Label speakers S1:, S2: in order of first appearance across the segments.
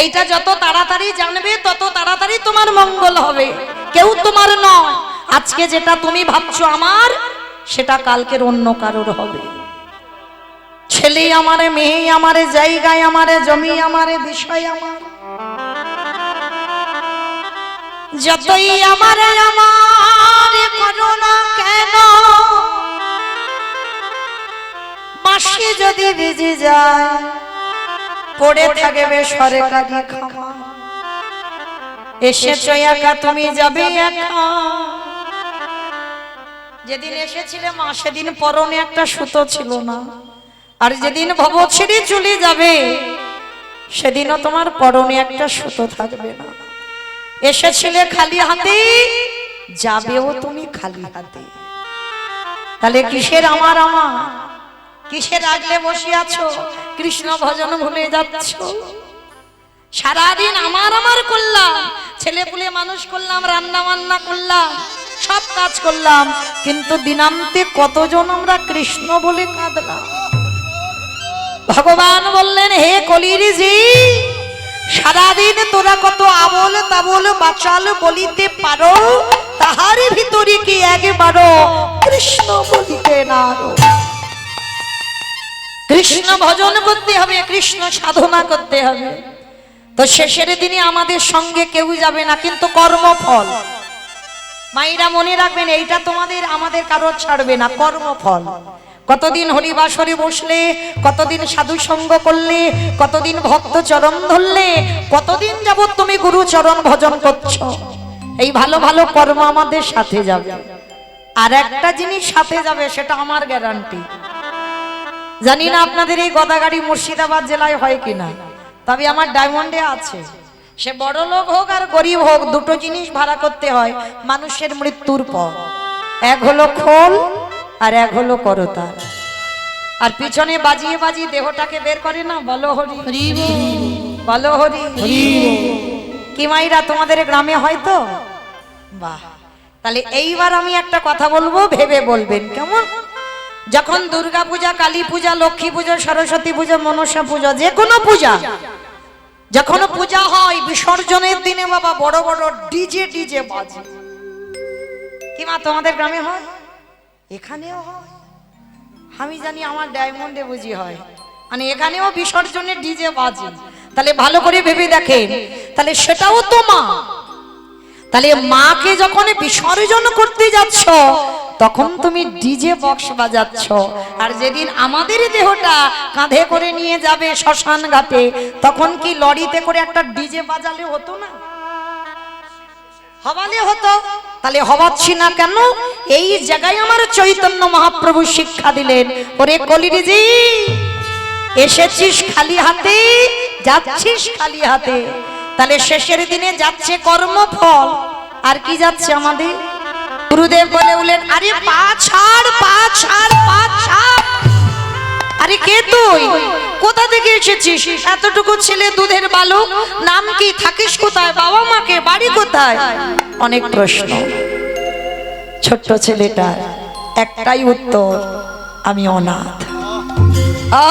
S1: এইটা যত তাড়াতাড়ি জানবে তত তাড়াতাড়ি তোমার মঙ্গল হবে। কেউ তোমার নয়। আজকে যেটা তুমি ভাবছো আমার, সেটা কালকের অন্য কারোর হবে। ছেলে আমারে, মেয়ে আমারে, জায়গায় আমারে, জমি আমারে, বিষয় আমার, যতই আমারে আমারে করো না কেন, মাসি যদি ভিজে যায় পড়ে থাকবে সরকারি খামা। এসেছো একা, তুমি যাবে একা। যেদিন এসেছিলে মা, সেদিন পরনে একটা সুতো ছিল না। আর যেদিন ভব ছেড়ে চলে যাবে, সেদিনও তোমার পরনে একটা সুতো থাকবে না। এসেছিলে খালি হাতে, যাবেও তুমি খালি হাতে। তাহলে কিসের আমার আমার, কিসের আগলে বসে আছো? কৃষ্ণ ভজন ভুলে যাচ্ছ। সারাদিন আমার আমার করলাম, ছেলে পুলে মানুষ করলাম, রান্না বান্না করলাম, সব কাজ করলাম, কিন্তু দিনান্তে কতজন আমরা কৃষ্ণ বলে কাঁদলাম। ভগবান বললেন, হে কলির জি, সারাদিন তোরা কত আবল তাবল বাচাল বলিতে পারো, তাহার ভিতরে কি একবারও কৃষ্ণ বলিতে না? কৃষ্ণ ভজন করতে হবে, কৃষ্ণ সাধনা করতে হবে। তো শেষের দিনে আমাদের সঙ্গে কেউ যাবে না, কিন্তু কর্মফল। মায়েরা মনে রাখবেন, এইটা তোমাদের আমাদের কারোর ছাড়বে না, কর্মফল। কতদিন হরিবাসরে বসলে, কতদিন সাধু সঙ্গ করলে, কতদিন ভক্ত চরণ ধরলে, কতদিন যাবত তুমি গুরু চরণ ভজন করছো, এই ভালো ভালো কর্ম আমাদের সাথে যাবে। আর একটা জিনিস সাথে যাবে, সেটা আমার গ্যারান্টি। জানি না আপনাদের এই গদাগাড়ি মুর্শিদাবাদ জেলায় হয় কিনা, তবে আমার ডায়মন্ডে আছে। সে বড় লোক হোক আর গরিব হোক, দুটো জিনিস ভাড়া করতে হয় মানুষের মৃত্যুর পর। এক হলো খোল, আর এক হলো করতাল। আর পিছনে বাজিয়ে বাজিয়ে দেহটাকে বের করে না, বলো হরি বলো হরি। কি মাইরা তোমাদের গ্রামে হয়তো? বাহ, তাহলে এইবার আমি একটা কথা বলবো, ভেবে বলবেন কেমন? যখন দুর্গা পূজা, কালী পূজা, লক্ষ্মী পূজা, সরস্বতী পূজা, মনসা পূজা, যে কোনো পূজা যখন পূজা হয়, বিসর্জনের দিনে বাবা বড় বড় ডিজে ডিজে বাজে। কি মা তোমাদের গ্রামে হয়? এখানেও হয়? আমি জানি আমার ডায়মন্ডে বুঝি হয়, মানে এখানেও বিসর্জনের ডিজে বাজে। তাহলে ভালো করে ভেবে দেখেন, তাহলে সেটাও তো মা। তাহলে মাকে যখন বিসর্জন করতে যাচ্ছ, তখন তুমি ডিজে বক্স বাজাচ্ছ। আর যেদিন আমাদের দেহটা কাঁধে করে নিয়ে যাবে শ্মশান ঘাটে, তখন কি লরিতে করে একটা ডিজে বাজালে হতো না? হবালে হতো। তাহলে হবাচ্ছি না কেন? এই জায়গায় আমার চৈতন্য মহাপ্রভু শিক্ষা দিলেন, ওরে কলিরিজি, এসেছিস খালি হাতে, যাচ্ছিস খালি হাতে। তাহলে শেষের দিনে যাচ্ছে কর্মফল। আর কি যাচ্ছে আমাদের? গুরুদেব বলে উঠলেন, আরে পা ছাড়, পা ছাড়, পা ছাড়। আরে কে তুই? কোথা থেকে এসেছিস? এতটুকু ছেলে, দুধের বালক, নাম কি, থাকিস কোথায়, বাবা মাকে, বাড়ি কোথায়? অনেক প্রশ্ন। ছোট্ট ছেলেটার একটাই উত্তর, আমি অনাথ। ও,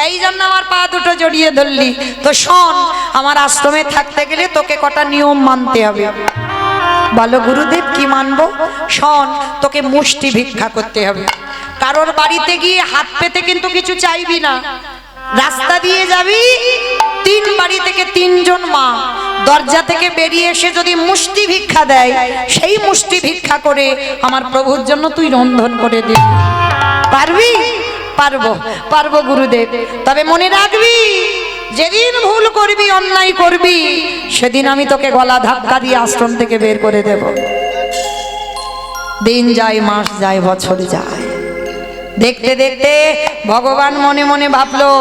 S1: এই জন্য আমার পা দুটো জড়িয়ে ধরলি। তো শোন, আমার আশ্রমে থাকতে গেলে তোকে কটা নিয়ম মানতে হবে। বলো গুরুদেব, কি মানবো? শোন, তোকে মুষ্টি ভিক্ষা করতে হবে। কারোর বাড়িতে গিয়ে হাত পেতে কিন্তু কিছু চাইবি না। রাস্তা দিয়ে যাবি, 3 বাড়ি থেকে 3 জন মা দরজা থেকে বেরিয়ে এসে যদি মুষ্টি ভিক্ষা দেয়, সেই মুষ্টি ভিক্ষা করে আমার প্রভুর জন্য তুই রন্ধন করে দিবি। পারবি? পারবো, পারবো গুরুদেব। তবে মনে রাখবি, যেদিন ভুল করবি, অন্যায় করবি, সেদিন আমি তোকে গলা ধাক্কা দিয়ে আশ্রম থেকে বের করে দেব। দিন যায়, মাস যায়, বছর যায়। দেখতে দেখতে ভগবান মনে মনে ভাবলো,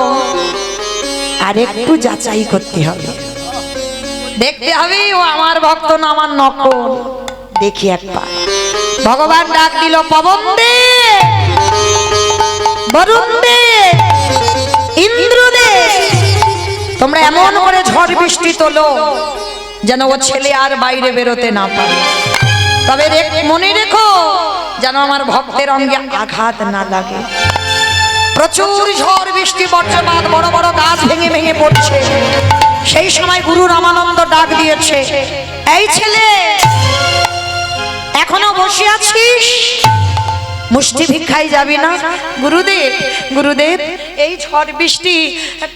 S1: আর একটু যাচাই করতে হবে, দেখতে হবে ও আমার ভক্ত না আমার নকল। দেখি একবার। ভগবান ডাক দিল, পবন দে, বরুণ দে, ইন্দ্র দে, তোমরা এমন করে ঝড় বৃষ্টি তোলো যেন ও ছেলে আর বাইরে বেরোতে না পারে। তবে মনে রেখো, যেন আমার ভক্তের অঙ্গে আঘাত না লাগে। প্রচুর ঝড় বৃষ্টি, বজ্রপাত, বড় বড় গাছ ভেঙে ভেঙে পড়ছে। সেই সময় গুরু রামানন্দ ডাক দিয়েছে, এই ছেলে এখনো বসে আছিস, মুষ্টি ভিক্ষায় যাবি না? গুরুদেব, গুরুদেব এই ঝড় বৃষ্টি,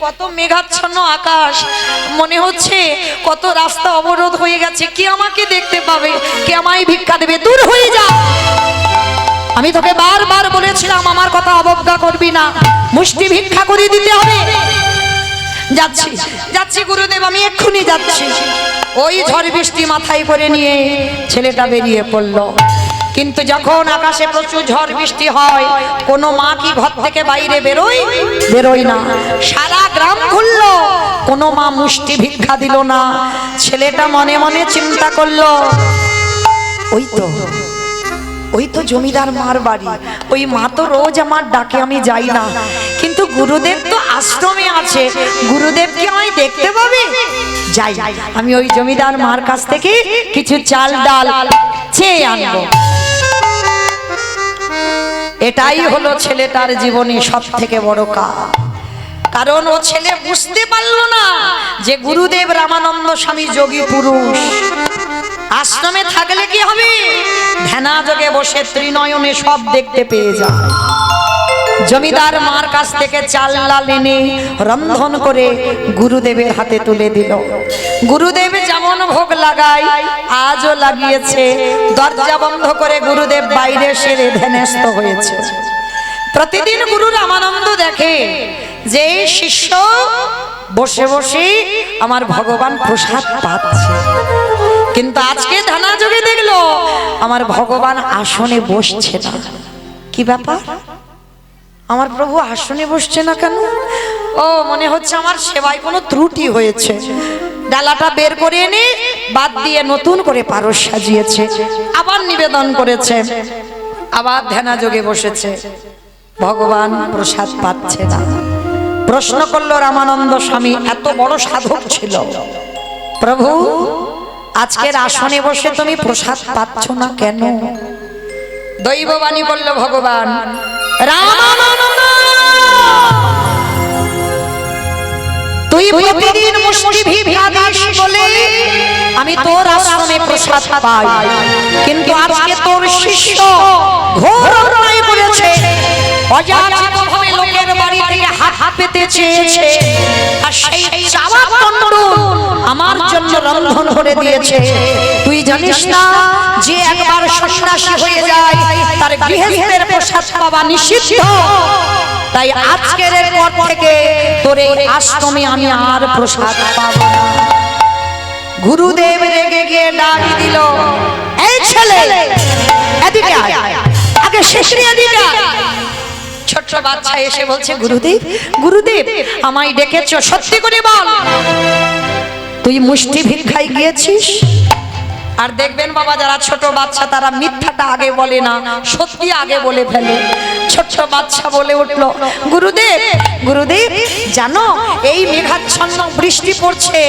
S1: কত মেঘাচ্ছন্ন আকাশ, মনে হচ্ছে কত রাস্তা অবরোধ হয়ে গেছে, কে আমাকে দেখতে পাবে, কে আমায় ভিক্ষা দেবে, দূর হয়ে যা। আমি তোকে বারবার বলেছিলাম আমার কথা অবজ্ঞা করবি না, মুষ্টি ভিক্ষা করে দিতে হবে। যাচ্ছি যাচ্ছি গুরুদেব, আমি এক্ষুনি যাচ্ছি। ওই ঝড় বৃষ্টি মাথায় করে নিয়ে ছেলেটা বেরিয়ে পড়ল। কিন্তু যখন আকাশে প্রচুর ঝড় বৃষ্টি হয়, কোনো মা কি ঘর থেকে বাইরে বেরোয় না। সারা গ্রাম ঘুরলো, কোনো মা মুষ্টি ভিক্ষা দিল না। ছেলেটা মনে মনে চিন্তা করলো, ওই তো জমিদার মার বাড়ি, ওই মা তো রোজ আমার ডাকে, আমি যাই না, কিন্তু গুরুদেব তো আশ্রমে আছে, গুরুদেব কি আমায় দেখতে পাবে? যাই, আমি ওই জমিদার মার কাছ থেকে কিছু চাল ডাল চেয়ে আনবো। এটাই হলো ছেলেটার জীবনে সব থেকে বড় কাজ। কারণ ও ছেলে বুঝতে পারলো না যে গুরুদেব রামানন্দ স্বামী যোগী পুরুষ। আশ্রমে থাকলে কি হবে? ধ্যানাযোগে বসে ত্রিনয়নে সব দেখতে পেয়ে যায়। জমিদার মার কাছ থেকে চাল ডাল এনে রন্ধন করে গুরুদেবের হাতে তুলে দিল। গুরুদেব যেমন ভোগ লাগায় আজও লাগিয়েছে। দরজা বন্ধ করে গুরুদেব বাইরে সেরে ধ্যানস্থ হয়েছে। প্রতিদিন গুরু রামানন্দ দেখে যে শিষ্য বসে বসে আমার ভগবান প্রসাদ পাচ্ছে, কিন্তু আজকে ধ্যানাযোগে দেখলো আমার ভগবান আসনে বসছে না। কি ব্যাপার? আমার প্রভু আসনে বসছে না কেন? ও মনে হচ্ছে আমার সেবায় কোনো ত্রুটি হয়েছে। ডালাটা বের করে এনে বাদ দিয়ে নতুন করে পারস সাজিয়েছে, আবার নিবেদন করেছে, আবার ধ্যানাযোগে বসেছে। ভগবান প্রসাদ পাচ্ছে না। প্রশ্ন করলো রামানন্দ স্বামী, এত বড় সাধক ছিল, প্রভু আজকের আসনে বসে তুমি প্রসাদ পাচ্ছ না কেন? দৈববাণী বলল ভগবান, রামানন্দ তুই প্রতিদিন মুষ্টি ভিক্ষা দিস বলে আমি তোর আশ্রমে প্রসাদ পাই, কিন্তু আজকে তোর শিষ্য ঘোর অন্যায় করেছে। অযাচিতভাবে লোকের বাড়ি থেকে হাত পেতে চেয়েছে, আর সেই চাওয়া দণ্ড আমার জন্য রন্ধন করে দিয়েছে। তুই জানিস না যে একবার সন্ন্যাসী হয়ে যায় তার গৃহস্থের প্রসাদ পাওয়া নিষিদ্ধ? তাই আজকের পর থেকে তোর এই আশ্রমে আমি আর প্রসাদ পাবো না। গুরুদেব রেগে গিয়ে ডাক দিল, এই ছেলে এদিকে আয়, আগে শেষে এদিকে আয়। ছোট্ট বাচ্চা এসে বলছে, গুরুদেব, গুরুদেব আমায় ডেকেছো, সত্যি করে বল তুই মুষ্টি ভিক্ষায় গিয়েছিস? আর দেখবেন বাবা, যারা ছোট বাচ্চা তারা মিথ্যাটা আগে বলে না, সত্যি আগে বলে ফেলে। ছোট্ট বাচ্চা বলে উঠলো, গুরুদেব, গুরুদেব জানো এই মেঘাচ্ছন্ন বৃষ্টি পড়ছে,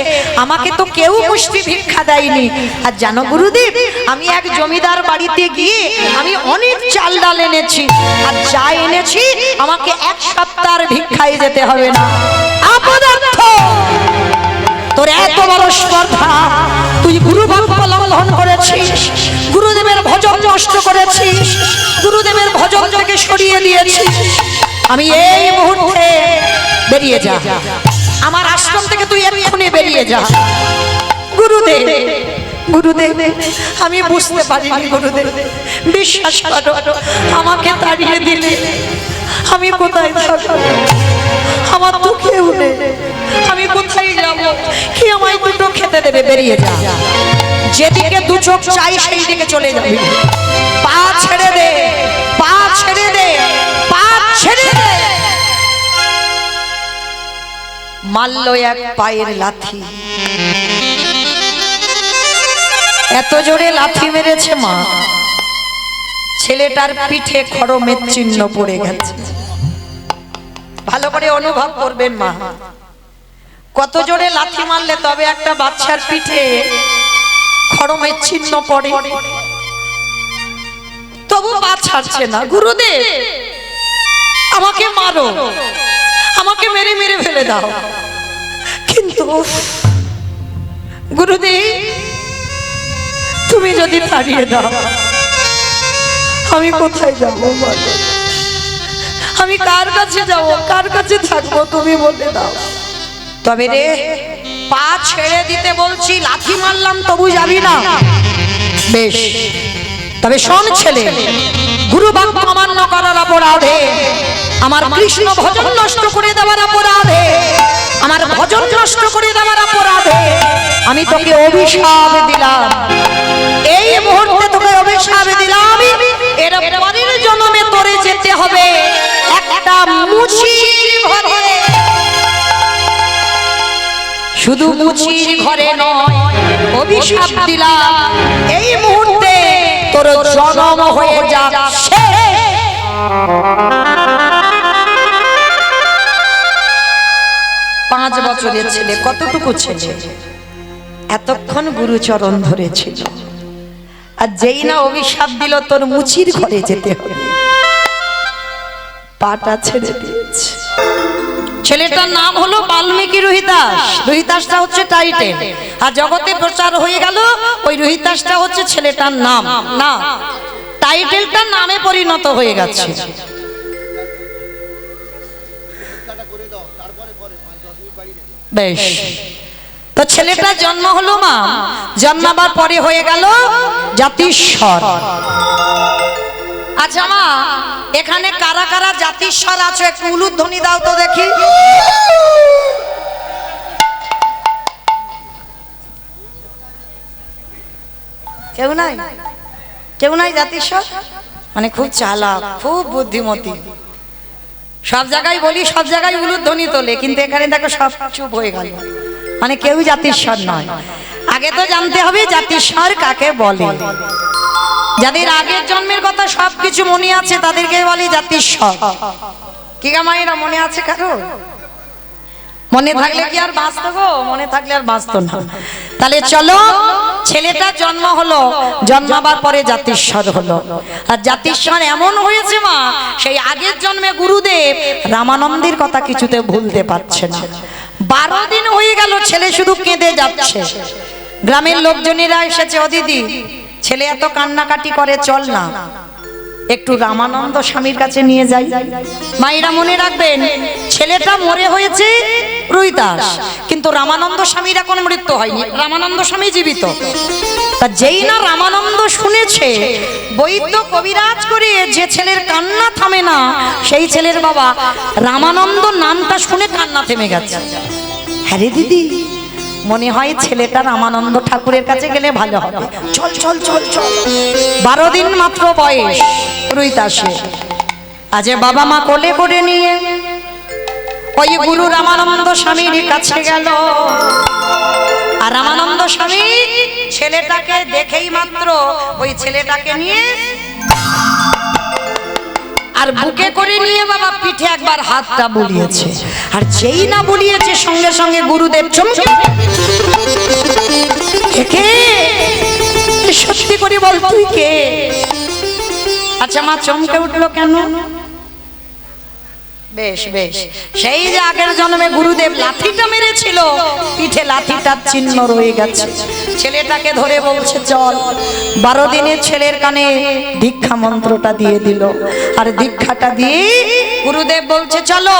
S1: আমাকে তো কেউ মুষ্টি ভিক্ষা দেয়নি। আর জানো গুরুদেব, আমি এক জমিদার বাড়িতে গিয়ে আমি অনেক চাল ডাল এনেছি, আর যা এনেছি আমাকে এক সপ্তাহের ভিক্ষায় যেতে হবে না। অপদার্থ, তোর এত বড় স্পর্ধা, তুই গুরু বাক্য লঙ্ঘন করেছিস, গুরুদেবের ভজন নষ্ট করেছিস, গুরুদেবের ভজন থেকে সরিয়ে দিয়েছিস। আমি এই মুহূর্তে বেরিয়ে যা, আমার আশ্রম থেকে তুই এক্ষুনি বেরিয়ে যা। গুরুদেব, গুরুদেব আমি বুঝতে পারিনি, গুরুদেব বিশ্বাস করো, আমাকে তাড়িয়ে দিলে আমি কোথায় থাকবো? আমার তো কেউ নেই, আমি কোথায় যাব? কি আমায় দুটো খেতে দেবে? বেরিয়ে যা, যেদিকে দু চোখ চাই সেই দিকে চলে যাবি। পা ছেড়ে দে, পা ছেড়ে দে, পা ছেড়ে দে। মারল এক পায়ের লাথি, এত জোরে লাথি মেরেছে মা, ছেলেটার পিঠে খড়মের চিহ্ন পড়ে গেছে। ভালো করে অনুভব করবেন মা, কত জোরে লাথি মারলে তবে একটা বাচ্চার পিঠে খড়মের চিহ্ন পড়ে? তবু পা ছাড়ছে না। গুরুদেব আমাকে মারো, আমাকে মেরে মেরে ফেলে দাও, কিন্তু গুরুদেব তুমি যদি তাড়িয়ে দাও আমি কোথায় যাব বলো? আমি কার কাছে যাব, কার কাছে থাকবো তুমি বলে দাও। তবে রে পা ছেড়ে দিতে বলছি, লাথি মারলাম তবু যাবি না। বেশ, তবে শোন ছেলে, গুরু বাক্য অমান্য করার অপরাধে, আমার কৃষ্ণ ভজন নষ্ট করে দেওয়ার অপরাধে, আমার ভজন নষ্ট করে দেওয়ার অপরাধে আমি তোকে অভিশাপ দিলাম। এই মুহূর্তে তোকে অভিশাপ দিলাম, এর পরের জন্মে তোরে যেতে হবে একটা মুচির ঘরে। শুধু মুচির ঘরে নয়, অভিশাপ দিলাম এই মুহূর্তে তোর জন্ম হয়ে যাচ্ছে 5 বছরের ছেলে। কতটুকু ছেলে, এতক্ষণ গুরুচরণ ধরেছিল, আর যেই না অভিশাপ দিল তোর মুচির ঘরে যেতে হবে, পাটা ছেড়ে দিয়েছে। ছেলেটার নাম হলো বাল্মীকি রোহিদাস। রোহিদাসটা হচ্ছে টাইটেল, আর জগতে প্রচার হয়ে গেল ওই রোহিদাসটা হচ্ছে ছেলেটার নাম, না টাইটেলটা নামে পরিণত হয়ে গেছে। বেশ, তো ছেলেটার জন্ম হলো মা, জন্মাবার পরে হয়ে গেল জাতিস্বর। আচ্ছা মা, এখানে কারা কারা জাতিস্বর আছে একটু উলুধ্বনি দাও তো দেখি। কেউ নাই? কেউ নাই জাতিস্বর? মানে খুব চালাক, খুব বুদ্ধিমতী। সব জায়গায় বলি, সব জায়গায় উলুধ্বনি তোলে, কিন্তু এখানে দেখো সব চুপ হয়ে গেল, মানে কেউ জাতিস্বর নয়। আগে তো জানতে হবে জাতিস্বর কাকে বলে। যাদের আগের জন্মের কথা সবকিছু মনে আছে তাদেরকে বলে জাতিস্বর। কি গা মায়েরা, মনে আছে কারো? মনে থাকলে কি আর বাঁচতো গো? মনে থাকলে আর বাঁচতো না। তাহলে চলো, ছেলেটার জন্ম হলো, জন্মাবার পরে জাতিস্বর হলো। আর জাতিস্বর এমন হয়েছে মা, সেই আগের জন্মে গুরুদেব রামানন্দের কথা কিছুতে ভুলতে পারছে না। 12 দিন হয়ে গেল ছেলে শুধু কেঁদে যাচ্ছে। গ্রামের লোকজনেরা এসেছে, ও দিদি ছেলে এত কান্নাকাটি করে, চল না একটু রামানন্দ স্বামীর কাছে নিয়ে যাই। মায়েরা মনে রাখবেন, ছেলেটা মরে হয়েছে রোহিদাস, কিন্তু রামানন্দ স্বামীর এখন মৃত্যু হয়নি, রামানন্দ স্বামী জীবিত। তা যেই না রামানন্দ শুনেছে, বৈদ্য কবিরাজ করে যে ছেলের কান্না থামে না, সেই ছেলের বাবা রামানন্দ নামটা শুনে কান্না থেমে গেছে। হ্যাঁ রে দিদি, মনে হয় ছেলেটা রামানন্দ ঠাকুরের কাছে গেলে ভালো হবে, চল চল চল চল। 12 দিন মাত্র বয়স রোহিদাসে। আজ বাবা মা কোলে করে নিয়ে ওই গুরু রামানন্দ স্বামীর কাছে গেল। আর রামানন্দ স্বামী ছেলেটাকে দেখেই মাত্র ওই ছেলেটাকে নিয়ে আর বুকে করে নিয়ে বাবা পিঠে একবার হাতটা বুলিয়েছে। আর যেই না বুলিয়েছে, সঙ্গে সঙ্গে গুরুদেব চমকে, কে সত্যি করে বল তুই কে? আচ্ছা মা চমকে উঠলো কেন? বেশ বেশ, সেই যে আগের জন্মে গুরুদেব লাঠিটা মেরেছিল, পিঠে লাঠিটার চিহ্ন রয়ে গেছে। ছেলেটাকে ধরে বলছে চল। 12 দিনের ছেলের কানে দীক্ষা মন্ত্রটা দিয়ে দিল। আর দীক্ষাটা দিয়ে গুরুদেব বলছে চলো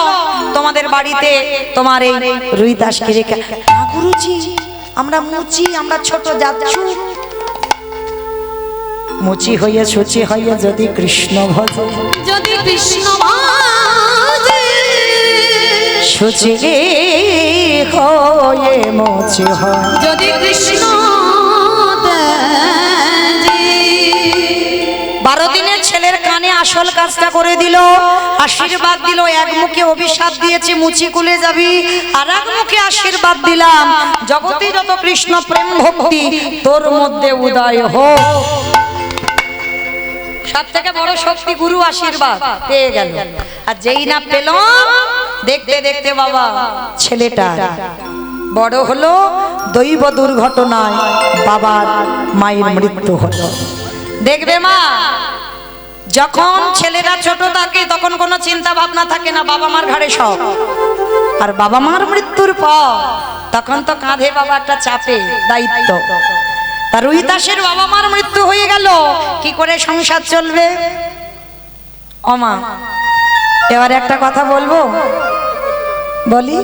S1: তোমাদের বাড়িতে তোমার এই রোহিদাসকে রেখে। গুরুজি আমরা মুচি, আমরা ছোট যাচ্ছু। মুচি হইয়া সুচি হইয়া যদি কৃষ্ণ ভজ, যদি কৃষ্ণ সুচি হয়ে মুচি হয়, যদি কৃষ্ণ। 12 দিনের ছেলের কানে আসল কাজটা করে দিল, আশীর্বাদ দিল। এক মুখে অভিশাপ দিয়েছি মুচি কুলে যাবি, আর এক মুখে আশীর্বাদ দিলাম জগতে যত কৃষ্ণ প্রেম ভক্তি তোর মধ্যে উদয় হোক। সব থেকে বড় শক্তি গুরু আশীর্বাদ পেয়ে গেল। আর যেই না পেল, দেখতে দেখতে বাবা ছেলেটা বড় হলো, দৈব দুর্ঘটনায় বাবার মায়ের মৃত্যু হলো। দেখবে মা, যখন ছেলেরা ছোট থাকে তখন কোনো চিন্তা ভাবনা থাকে না, বাবা মার ঘাড়ে সব। আর বাবা মার মৃত্যুর পর তখন তো কাঁধে বাবা একটা চাপে দায়িত্ব। তার রুই দাসের বাবা মার মৃত্যু হয়ে গেল, কি করে সংসার চলবে? ওমা, এবার একটা কথা বলবো, বলি।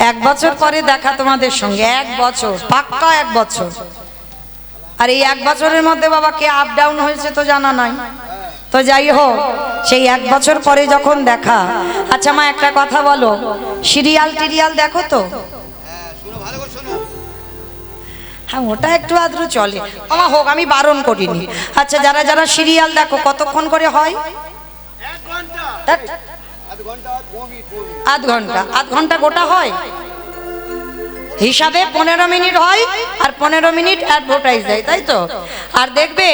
S1: 1 বছর পরে দেখা তোমাদের সঙ্গে, 1 বছর পাক্কা 1 বছর। আর এই 1 বছরের মধ্যে বাবা কে আপ ডাউন হয়েছে তো জানা নাই। তো যাই হোক, সেই 1 বছর পরে যখন দেখা। আচ্ছা মা, একটা কথা বলো, সিরিয়াল টিরিয়াল দেখো তো? হ্যাঁ, ওটা একটু আদ্রু চলে আমার, হোক, আমি বারণ করিনি। আচ্ছা, যারা যারা সিরিয়াল দেখো কতক্ষণ করে হয়? আধ ঘন্টা গোটা হয়, হিসাবে 15 মিনিট হয়, আর 15 মিনিট অ্যাডভার্টাইজ দেয়, তাই তো? আর দেখবে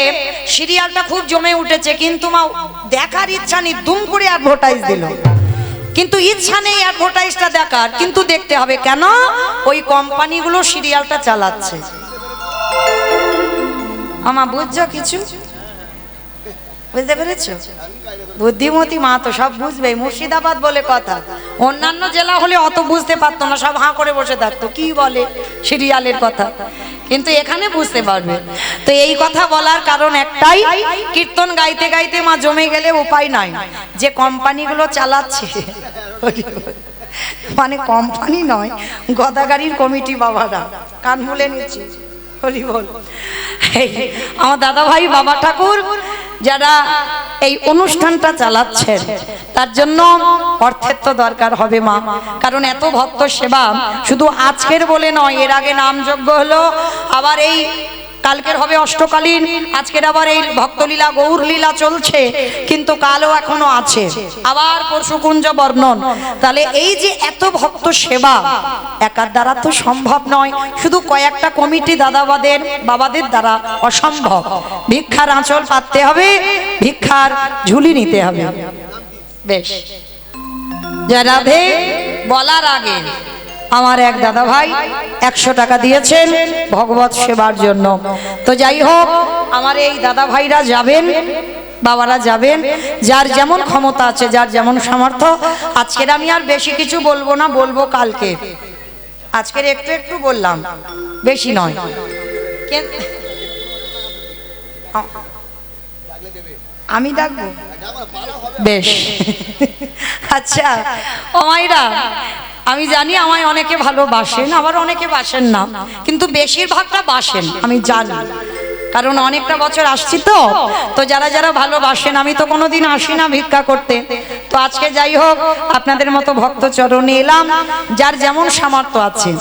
S1: সিরিয়ালটা খুব জমে উঠেছে, কিন্তু মা দেখার ইচ্ছা নেই, দুম করে অ্যাডভার্টাইজ দিল, কিন্তু ইচ্ছা নেই অ্যাডভার্টাইজটা দেখার, কিন্তু দেখতে হবে। কেন? ওই কোম্পানিগুলো সিরিয়ালটা চালাচ্ছে। আমা বুঝছো কিছু? বুঝতে পেরেছো? বুদ্ধিমতী মা তো সব বুঝবে। মুর্শিদাবাদ বলে কথা, অন্যান্য জেলা হলে অত বুঝতে পারতো না, সব হাঁ করে বসে থাকতো, কি বলে সিরিয়ালের কথা, কিন্তু এখানে বুঝতে পারবে। তো এই কথা বলার কারণ একটাই, কীর্তন গাইতে গাইতে মা জমে গেলে উপায় নাই, যে কোম্পানিগুলো চালাচ্ছে, মানে কোম্পানি নয়, গদাগাড়ির কমিটি বাবারা, কান মুলে নিচ্ছি, হরি বল। আমার দাদা ভাই বাবা ঠাকুর যারা এই অনুষ্ঠানটা চালাচ্ছেন, তার জন্য অর্থের তো দরকার হবে মা, কারণ এত ভক্ত সেবা শুধু আজকের বলে নয়, এর আগে নামযজ্ঞ হলো, আবার এই কালকের হবে অষ্টকালীন, আজকের আবার এই ভক্তলীলা গৌর লীলা চলছে, কিন্তু কালও এখনো আছে, আবার পরশুকুঞ্জ বর্ণন। তাহলে এই যে এত ভক্ত সেবা একার দ্বারা তো সম্ভব নয়, শুধু কয়েকটা কমিটি দাদাবাদের বাবাদের দ্বারা অসম্ভব। ভিক্ষার আঁচল পাততে হবে, ভিক্ষার ঝুলি নিতে হবে। বেশ, রাধে বলার আগে আমার এক দাদা ভাই 100 টাকা দিয়েছেন ভগবত সেবার জন্য। তো যাই হোক, আমার এই দাদা ভাইরা যাবেন, বাবারা যাবেন, যার যেমন ক্ষমতা আছে, যার যেমন সামর্থ্য। আজকের আমি আর বেশি কিছু বলবো না, বলবো কালকে। আজকের একটু একটু বললাম, বেশি নয়। আমি ডাকবো? বেশ। আচ্ছা ও মাইরা, আমি জানি আমায় অনেকে ভালোবাসেন, আবার অনেকে বাসেন না, কিন্তু বেশিরভাগটা বাসেন, আমি জানি, কারণ অনেকটা বছর আসছি তো। তো যারা যারা ভালোবাসেন, আমি তো কোনোদিন আসি না ভিক্ষা করতে, তো আজকে যাই হোক আপনাদের মতো ভক্ত চরণে এলাম, যার যেমন সামর্থ্য আছে।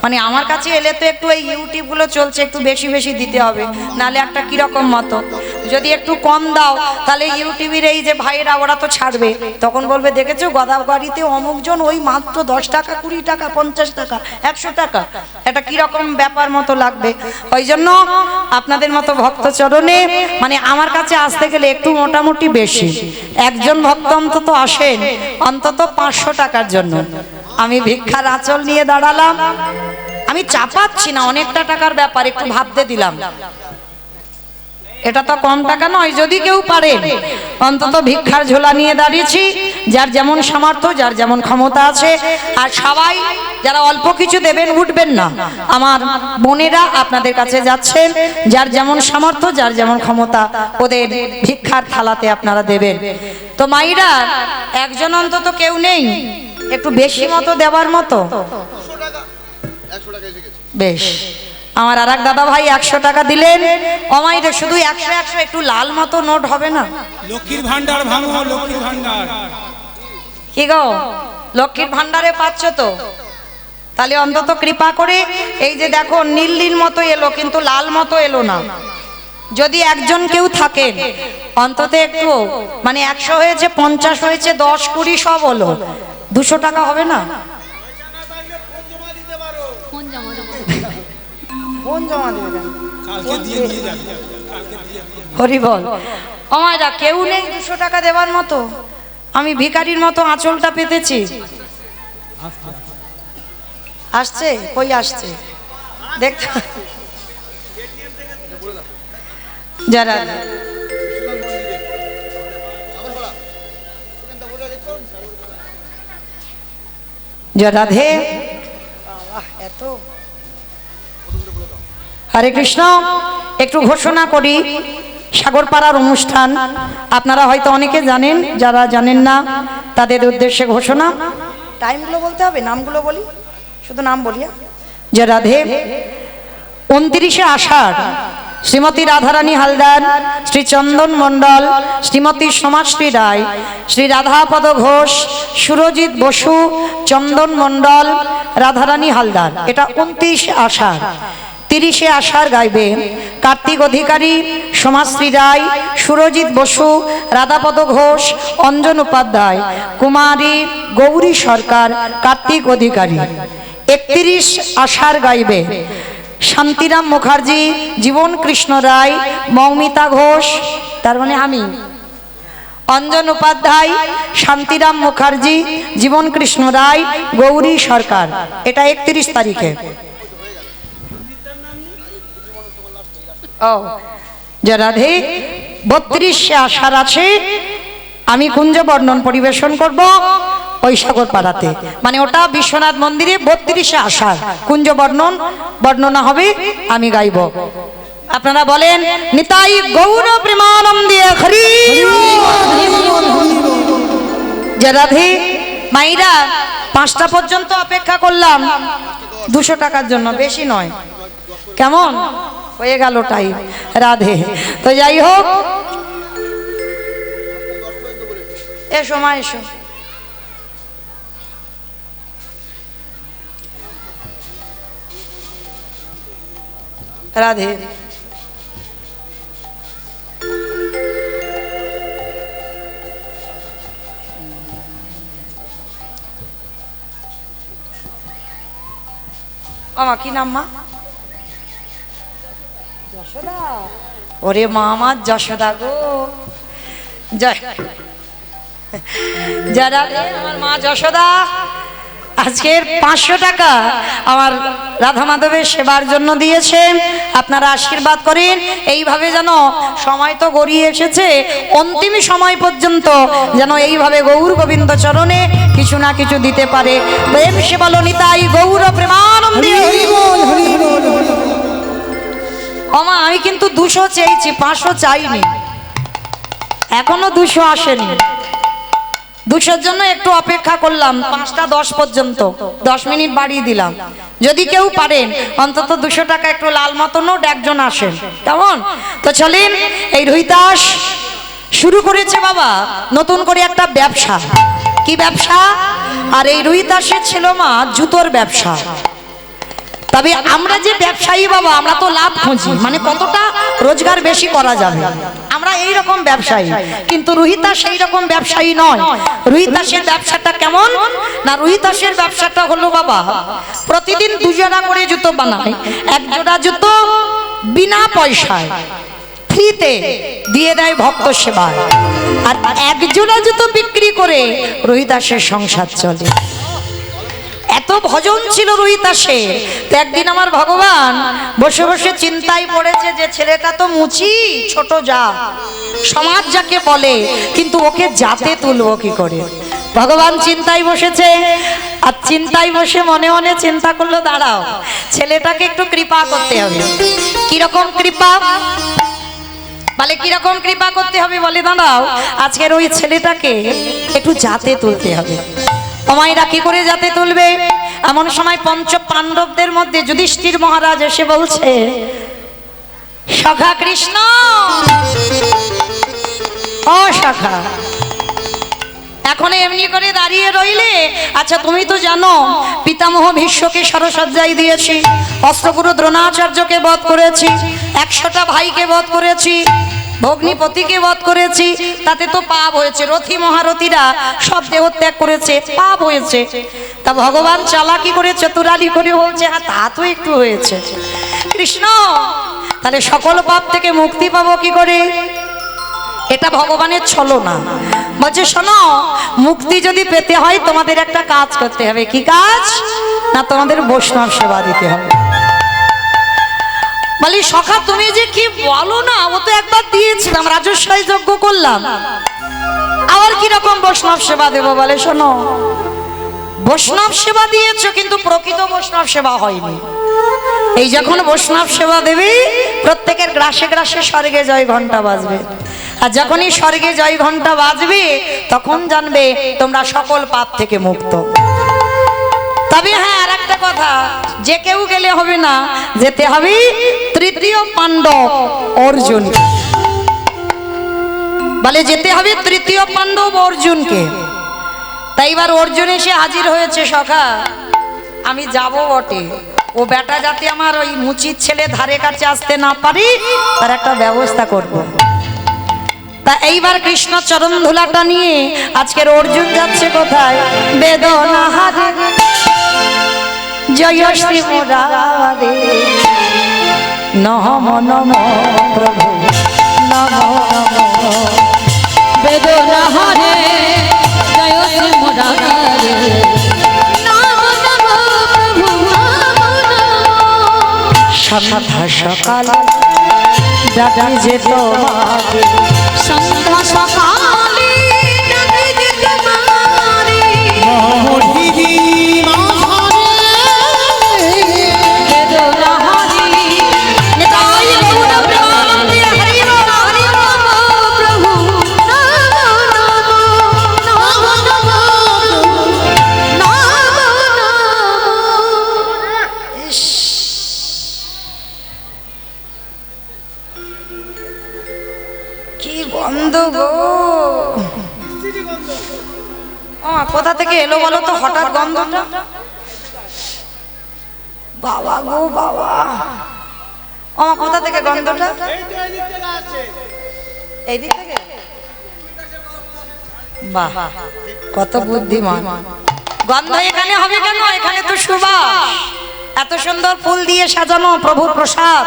S1: মানে আমার কাছে এলে তো একটু এই ইউটিউবগুলো চলছে, একটু বেশি বেশি দিতে হবে, নালে একটা কিরকম মতো, যদি একটু কম দাও তাহলে ইউটিউবের এই যে ভাইরা ওরা তো ছাড়বে, তখন বলবে দেখেছো গদাগাড়িতে অমুকজন ওই মাত্র 10 টাকা 20 টাকা 50 টাকা 100 টাকা, এটা কিরকম ব্যাপার মতো লাগবে। ওই জন্য আপনাদের মতো ভক্ত চরণে, মানে আমার কাছে আসতে গেলে একটু মোটামুটি বেশি, একজন ভক্ত অন্তত আসেন অন্তত 500 টাকার জন্য। আমি ভিক্ষার আঁচল নিয়ে দাঁড়ালাম, আমি চাপাচ্ছি না, অনেকটা টাকার ব্যাপার, একটু ভাবতে দিলাম, এটা তো কম টাকা নয়। যদি কেউ পারে অন্তত ভিক্ষার ঝোলা নিয়ে দাঁড়িয়েছি, যার যেমন সামর্থ্য, যার যেমন ক্ষমতা আছে। আর সবাই যারা অল্প কিছু দেবেন, উঠবেন না, আমার বোনেরা আপনাদের কাছে যাচ্ছেন, যার যেমন সামর্থ্য, যার যেমন ক্ষমতা, ওদের ভিক্ষার থালাতে আপনারা দেবেন। তো মাইরা, একজন অন্তত কেউ নেই একটু বেশি মতো দেওয়ার মতো? বেশ, আমার আর এক দাদা ভাই 100 টাকা দিলেন। অমাইরে শুধু 100 একটু লাল মতো নোট হবে না?
S2: লক্ষ্মীর ভান্ডার ভাঙো, লক্ষ্মীর ভান্ডার।
S1: কি গো, লক্ষ্মীর ভান্ডারে পাচ্ছ তো? তাহলে অন্তত কৃপা করে, এই যে দেখো নীল নীল মতো এলো, কিন্তু লাল মতো এলো না। যদি একজন কেউ থাকে অন্তত একটু, মানে 100 হয়েছে, 50 হয়েছে, 10 20 সব হলো, 200 টাকা হবে না? ফোন জমা দেবে,
S2: কালকে দিয়ে নিয়ে যাবে,
S1: হরি বল। আমায়রা কেউ নেই 200 টাকা দেওয়ার মতো? আমি ভিখারির মতো আঁচলটা পেতেছি। আসছে? কই আসছে দেখতে, যারা রাধে এত হরে কৃষ্ণ। একটু ঘোষণা করি, সাগরপাড়ার অনুষ্ঠান আপনারা হয়তো অনেকে জানেন, যারা জানেন না তাদের উদ্দেশ্যে ঘোষণা। টাইমগুলো বলতে হবে, নামগুলো বলি, শুধু নাম বলি। যে রাধে 29শে আষাঢ় শ্রীমতী রাধারানী হালদার, শ্রী চন্দন মণ্ডল, শ্রীমতী সমাশ্রী রায়, শ্রী রাধাপদ ঘোষ, সুরজিৎ বসু, চন্দন মণ্ডল, রাধারানী হালদার। এটা 29শে আষাঢ়। 30শে আষাঢ় গাইবে কার্তিক অধিকারী, সমাশ্রী রায়, সুরজিৎ বসু, রাধাপদ ঘোষ, অঞ্জন উপাধ্যায়, কুমারী গৌরী সরকার, কার্তিক অধিকারী। 31 আষাঢ় গাইবে শান্তিরাম মুখার্জি, জীবন কৃষ্ণ রায়, মৌমিতা ঘোষ, তার মানে আমি, অঞ্জন উপাধ্যায়, শান্তিরাম মুখার্জি, জীবন কৃষ্ণ রায়, গৌরী সরকার। এটা 31 তারিখে। ও যে রাধে 32শে আষাঢ় আছে, আমি কুঞ্জ বর্ণন পরিবেশন করব ওই সাগরপাড়াতে, মানে ওটা বিশ্বনাথ মন্দিরে 32শে আষাঢ় কুঞ্জ বর্ণনা হবে, আমি গাইব। আপনারা বলেন নিতাই গৌর প্রেমানন্দে হরি। যে রাধে মাইরা 5টা পর্যন্ত অপেক্ষা করলাম 200 টাকার জন্য, বেশি নয়, কেমন হয়ে গেল টাইম। রাধে তো যাই হোক, এসো মা এসো। রাধে আমা কি নাম মা? যশোদা। ওরে মা আমার যশোদা গো, যারা আমার মা যশোদা আজকের 500 টাকা আমার রাধা মাধবের সেবার জন্য দিয়েছে। আপনারা আশীর্বাদ করেন, এইভাবে যেন সময় তো গড়িয়ে এসেছে, অন্তিম সময় পর্যন্ত যেন এইভাবে গৌর গোবিন্দ চরণে কিছু না কিছু দিতে পারে। প্রেম সে বলো নিতাই গৌর প্রেমানন্দে। ওমা আমি কিন্তু 200 চেয়েছি, 500 চাইনি, এখনো 200 আসেনি। 200-র জন্য একটু অপেক্ষা করলাম, 5টা 10 পর্যন্ত 10 মিনিট বাড়িয়ে দিলাম। যদি কেউ পারেন অন্তত 200 টাকা একটু লাল মতো নোট একজন আসেন, কেমন? তো চলেন, এই রুহিদাস শুরু করেছে বাবা নতুন করে একটা ব্যবসা। কি ব্যবসা? আর এই রুহিদাসের ছিল মা জুতোর ব্যবসা। তবে আমরা যে ব্যবসায়ী বাবা, আমরা তো লাভ খুঁজি, মানে কতটা রোজগার বেশি করা যাবে, আমরা এই রকম ব্যবসায়ী। কিন্তু রুহিদাস সেই রকম ব্যবসায়ী নয়। রুহিদাসের ব্যবসাটা কেমন না, রুহিদাসের ব্যবসাটা হলো বাবা প্রতিদিন 2 জোড়া করে জুতো বানায়। 1 জোড়া জুতো বিনা পয়সায় ফ্রিতে দিয়ে দেয় ভক্ত সেবায়, আর 1 জোড়া জুতো বিক্রি করে রুহিদাসের সংসার চলে। এত ভজন ছিল রুহিদাসে। তো একদিন আমার ভগবান বসে বসে চিন্তায় পড়েছে যে ছেলেটা তো মুচি, ছোট যা, সমাজ যাকে বলে, কিন্তু ওকে জাতে তুলবো কি করে। ভগবান চিন্তায় বসেছে, আর চিন্তায় বসে মনে মনে চিন্তা করলো দাঁড়াও, ছেলেটাকে একটু কৃপা করতে হবে। কিরকম কৃপা বলে, কিরকম কৃপা করতে হবে বলে, দাঁড়াও আজকের ওই ছেলেটাকে একটু জাতে তুলতে হবে। ওমাইরা কি করে যাতে তুলবে? এমন সময় 5 পাণ্ডবদের মধ্যে যুধিষ্ঠির মহারাজ এসে বলছে, সখা কৃষ্ণ, ও সখা, এখন এমনি করে দাঁড়িয়ে রইলে? আচ্ছা তুমি তো জানো পিতামহ ভীষ্মকে সরসজ্জায় দিয়েছি, অস্ত্রগুরু দ্রোণাচার্যকে বধ করেছি, 100টা ভাইকে বধ করেছি, ভগ্নিপতিকে বধ করেছি, তাতে তো পাপ হয়েছে। রথী মহারথীরা সব দেহত্যাগ করেছে, পাপ হয়েছে। তা ভগবান চালাকি করে চতুরালি করে বলছে, হ্যাঁ তা তো একটু হয়েছে কৃষ্ণ, তাহলে সকল পাপ থেকে মুক্তি পাবো কি করে? এটা ভগবানের ছলনা। বলছে শোনো, মুক্তি যদি পেতে হয় তোমাদের একটা কাজ করতে হবে। কি কাজ? না তোমাদের বৈষ্ণব সেবা দিতে হবে। বলি সখা তুমি যে কি বলো না, ও তো একবার দিয়েছিলাম, রাজস্বাই যজ্ঞ করলাম, আবার কিরকম বৈষ্ণব সেবা দেবো? বলে শোনো, বৈষ্ণব সেবা দিয়েছো কিন্তু প্রকৃত বৈষ্ণব সেবা হয়নি। এই যখন বৈষ্ণব সেবা দেবে প্রত্যেকের গ্রাসে গ্রাসে স্বর্গে জয় ঘন্টা বাজবে, আর যখনই স্বর্গে জয় ঘন্টা বাজবে তখন জানবে তোমরা সকল পাপ থেকে মুক্ত। তবে হ্যাঁ, আর একটা কথা, যে কেউ গেলে হবে না, যেতে হবে তৃতীয় পাণ্ডব অর্জুন। বলে যেতে হবে তৃতীয় পাণ্ডব অর্জুনকে। তাই এবার অর্জুন এসে হাজির হয়েছে, সখা আমি যাব বটে, ও বেটা যাতে আমার ওই মুচির ছেলে ধারে কাছে আসতে না পারি তার একটা ব্যবস্থা করব। তা এইবার কৃষ্ণ চরণ ধুলাটা নিয়ে আজকের অর্জুন যাচ্ছে কোথায়? বেদনা হারে জয় শ্রী মুরারে নম নম প্রভু নম নম।
S3: বেদনা হরে জয় শ্রী মুরারে নম নম প্রভু নম নম।
S1: সন্ধ্যা সকাল ডাকি যে তোমাকে,
S3: সন্ধ্যা সকালে ডাকি যে তোমারে। বেদনা হরে
S1: নিতাই গৌর প্রেমানন্দে হরি বল হরি বল।
S3: প্রভু নম নম নম নম নম।
S1: কি গন্ধ গো! কোথা থেকে এলো বলো তো হঠাৎ গন্ধটা? বাবা গো বাবা, কোথা থেকে গন্ধটা? এই দিক থেকে? বাহ, কত বুদ্ধিমান! গন্ধ এখানে হবে কেন? এখানে তো সুবাস, এত সুন্দর ফুল দিয়ে সাজানো প্রভুর প্রসাদ।